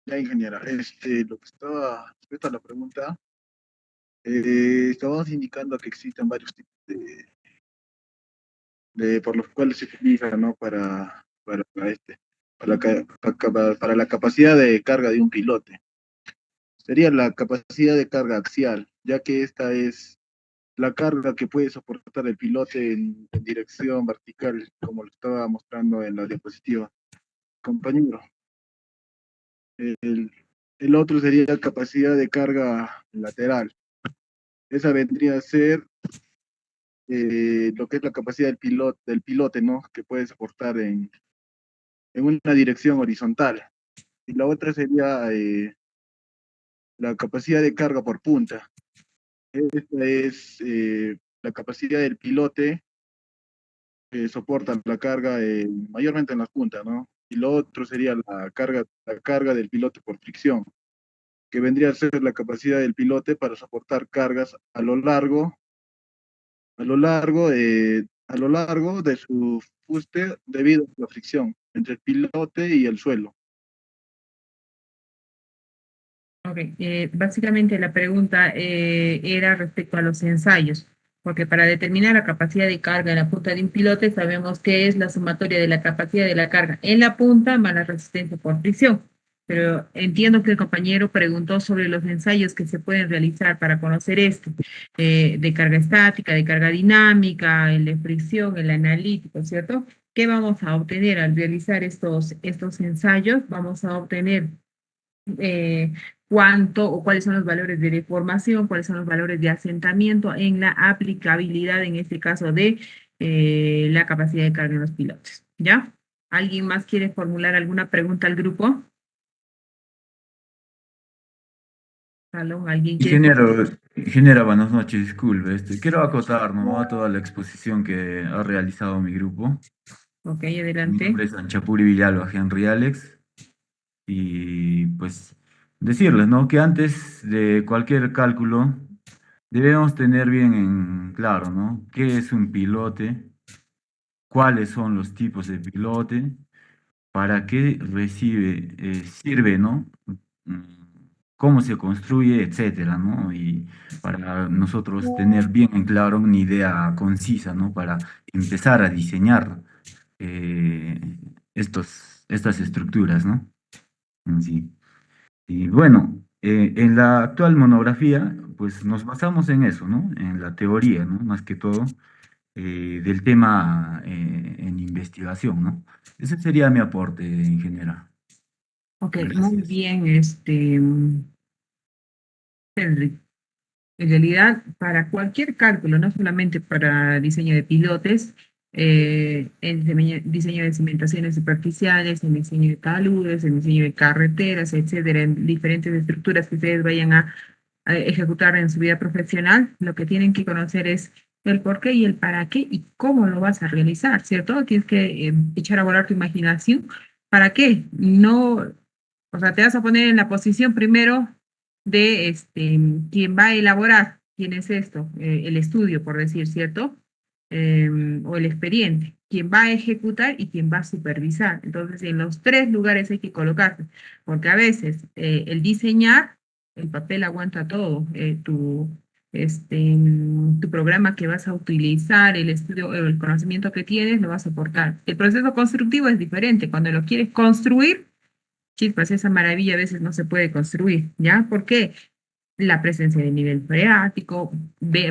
Ya, ingeniera. Lo que estaba respecto a la pregunta, estábamos indicando que existen varios tipos por los cuales se utiliza, ¿no? Para la capacidad de carga de un pilote. Sería la capacidad de carga axial, ya que esta es la carga que puede soportar el pilote en dirección vertical, como lo estaba mostrando en la diapositiva. Compañero, el otro sería la capacidad de carga lateral. Esa vendría a ser lo que es la capacidad del pilote, ¿no? Que puede soportar en una dirección horizontal. Y la otra sería la capacidad de carga por punta. Esta es la capacidad del pilote que soporta la carga mayormente en las puntas, ¿no? Y lo otro sería la carga del pilote por fricción, que vendría a ser la capacidad del pilote para soportar cargas a lo largo de su fuste debido a la fricción entre el pilote y el suelo. Ok, básicamente la pregunta era respecto a los ensayos, porque para determinar la capacidad de carga en la punta de un pilote sabemos que es la sumatoria de la capacidad de la carga en la punta más la resistencia por fricción. Pero entiendo que el compañero preguntó sobre los ensayos que se pueden realizar para conocer esto, de carga estática, de carga dinámica, el de fricción, el analítico, ¿cierto? ¿Qué vamos a obtener al realizar estos ensayos? Vamos a obtener cuánto o cuáles son los valores de deformación, cuáles son los valores de asentamiento en la aplicabilidad, en este caso, de la capacidad de carga de los pilotos. ¿Ya? ¿Alguien más quiere formular alguna pregunta al grupo? Salón, ¿alguien quiere? Ingeniero, buenas noches, disculpe. Quiero acotar, ¿no? A toda la exposición que ha realizado mi grupo. Ok, Mi adelante. nombre es Anchapuri Villalba, Henry Alex. Y pues decirles, ¿no? Que antes de cualquier cálculo debemos tener bien en claro, ¿no? ¿Qué es un pilote? ¿Cuáles son los tipos de pilote? ¿Para qué sirve, ¿no? Mm, ¿Cómo se construye, etcétera, ¿no? Y para nosotros tener bien en claro una idea concisa, ¿no? Para empezar a diseñar estas estructuras, ¿no? En sí. Y bueno, en la actual monografía, pues nos basamos en eso, ¿no? En la teoría, ¿no? Más que todo, del tema en investigación, ¿no? Ese sería mi aporte, ingeniera. Ok, muy Gracias. bien, Henry. En realidad, para cualquier cálculo, no solamente para diseño de pilotes, en diseño de cimentaciones superficiales, en diseño de taludes, en diseño de carreteras, etcétera, en diferentes estructuras que ustedes vayan a ejecutar en su vida profesional, lo que tienen que conocer es el por qué y el para qué y cómo lo vas a realizar, ¿cierto? Tienes que echar a volar tu imaginación. ¿Para qué? No, o sea, te vas a poner en la posición primero de quien va a elaborar, quién es esto, el estudio, por decir, ¿cierto? O el expediente, quien va a ejecutar y quien va a supervisar. Entonces, en los tres lugares hay que colocarse, porque a veces el diseñar, el papel aguanta todo, tu programa que vas a utilizar, el estudio, el conocimiento que tienes, lo vas a aportar. El proceso constructivo es diferente. Cuando lo quieres construir, chispas, esa maravilla a veces no se puede construir, ¿ya? ¿Por qué? la presencia de nivel freático,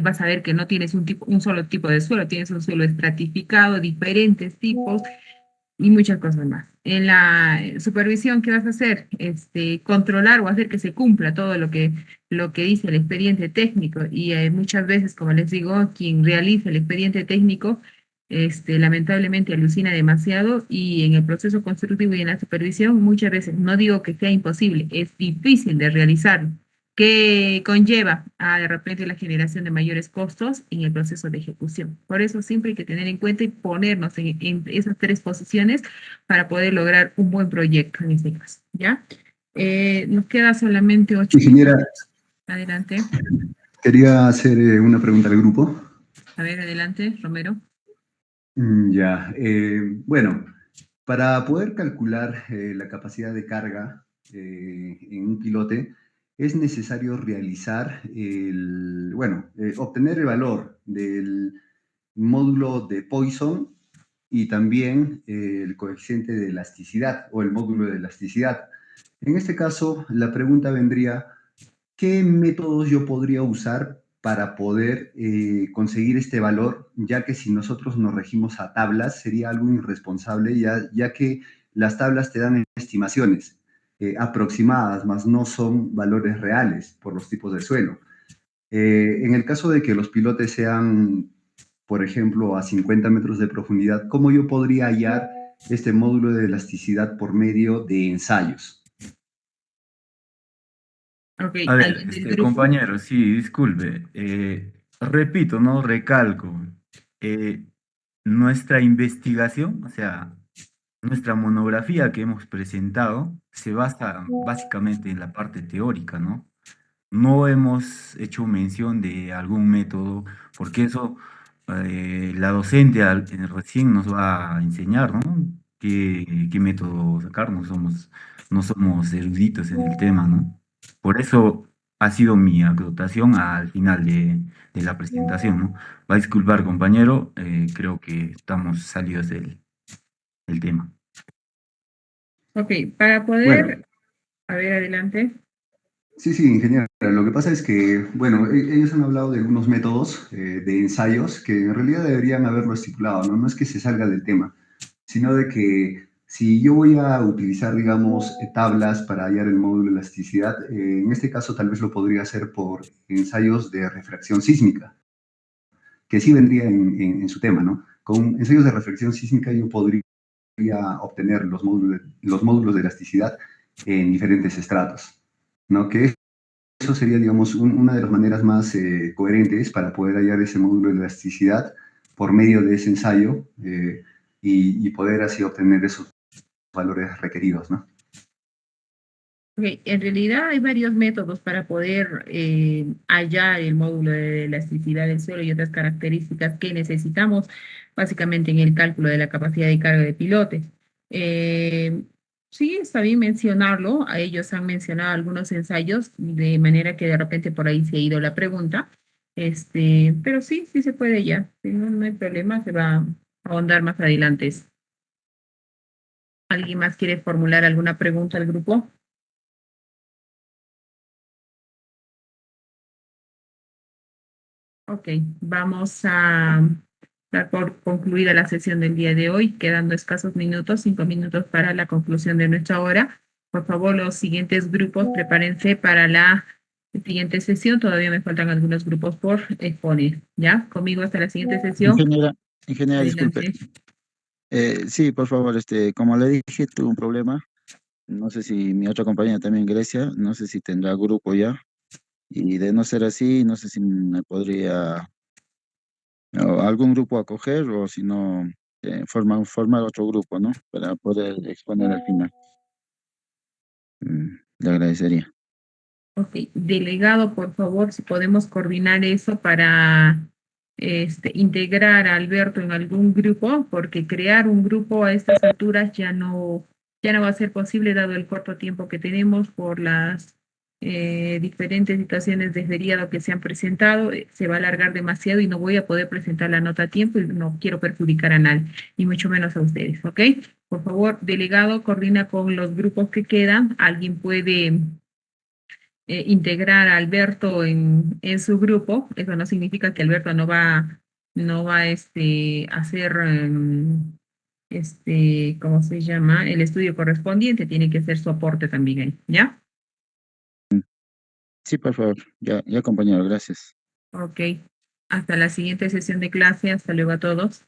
vas a ver que no tienes un solo tipo de suelo, tienes un suelo estratificado, diferentes tipos y muchas cosas más. En la supervisión, ¿qué vas a hacer? Controlar o hacer que se cumpla todo lo que dice el expediente técnico y muchas veces, como les digo, quien realiza el expediente técnico lamentablemente alucina demasiado y en el proceso constructivo y en la supervisión muchas veces, no digo que sea imposible, es difícil de realizarlo, que conlleva a de repente la generación de mayores costos en el proceso de ejecución. Por eso siempre hay que tener en cuenta y ponernos en esas tres posiciones para poder lograr un buen proyecto en este caso, ¿ya? Nos queda solamente 8 Ingeniera, minutos. Adelante. quería hacer una pregunta al grupo. A ver, adelante, Romero. Ya, bueno, para poder calcular la capacidad de carga en un pilote, es necesario realizar obtener el valor del módulo de Poisson y también el coeficiente de elasticidad o el módulo de elasticidad. En este caso, la pregunta vendría, ¿qué métodos yo podría usar para poder conseguir este valor? Ya que si nosotros nos regimos a tablas, sería algo irresponsable, ya que las tablas te dan estimaciones aproximadas, más no son valores reales por los tipos de suelo. En el caso de que los pilotes sean, por ejemplo, a 50 metros de profundidad, ¿cómo yo podría hallar este módulo de elasticidad por medio de ensayos? Okay, A ver, compañero, sí, disculpe. Repito, ¿no? Recalco. Nuestra investigación, o sea, nuestra monografía que hemos presentado se basa básicamente en la parte teórica, ¿no? No hemos hecho mención de algún método, porque eso la docente recién nos va a enseñar, ¿no? ¿Qué método sacar? No somos eruditos en el tema, ¿no? Por eso ha sido mi acotación al final de la presentación, ¿no? Va a disculpar, compañero, creo que estamos salidos del tema. Ok, para poder... A ver, adelante. Sí, ingeniero. Lo que pasa es que, bueno, ellos han hablado de algunos métodos de ensayos que en realidad deberían haberlo estipulado, ¿no? No es que se salga del tema, sino de que si yo voy a utilizar, digamos, tablas para hallar el módulo de elasticidad, en este caso tal vez lo podría hacer por ensayos de refracción sísmica, que sí vendría en su tema, ¿no? Con ensayos de refracción sísmica yo podría obtener los módulos de elasticidad en diferentes estratos, ¿no? Que eso sería, digamos, una de las maneras más coherentes para poder hallar ese módulo de elasticidad por medio de ese ensayo y poder así obtener esos valores requeridos, ¿no? Okay. En realidad hay varios métodos para poder hallar el módulo de elasticidad del suelo y otras características que necesitamos básicamente en el cálculo de la capacidad de carga de pilotes. Sí, está bien mencionarlo, a ellos han mencionado algunos ensayos, de manera que de repente por ahí se ha ido la pregunta, pero sí se puede ya, no hay problema, se va a ahondar más adelante. ¿Alguien más quiere formular alguna pregunta al grupo? Ok, vamos a dar por concluida la sesión del día de hoy, quedando escasos minutos, 5 minutos para la conclusión de nuestra hora. Por favor, los siguientes grupos, prepárense para la siguiente sesión. Todavía me faltan algunos grupos por exponer. ¿Ya? Conmigo hasta la siguiente sesión. Ingeniera, disculpe. Sí, por favor, como le dije, tuve un problema. No sé si mi otra compañera también, Grecia, no sé si tendrá grupo ya. Y de no ser así, no sé si me podría algún grupo acoger o si no, formar otro grupo, ¿no? Para poder exponer al final. Le agradecería. Ok, delegado, por favor, si podemos coordinar eso para integrar a Alberto en algún grupo, porque crear un grupo a estas alturas ya no va a ser posible dado el corto tiempo que tenemos por las diferentes situaciones de feriado que se han presentado. Se va a alargar demasiado y no voy a poder presentar la nota a tiempo y no quiero perjudicar a nadie, ni mucho menos a ustedes, ¿ok? Por favor, delegado, coordina con los grupos que quedan. Alguien puede integrar a Alberto en su grupo, eso no significa que Alberto no va a hacer, ¿cómo se llama? El estudio correspondiente, tiene que hacer su aporte también ahí, ¿ya? Sí, por favor. Ya, compañero, gracias. Ok. Hasta la siguiente sesión de clase. Hasta luego a todos.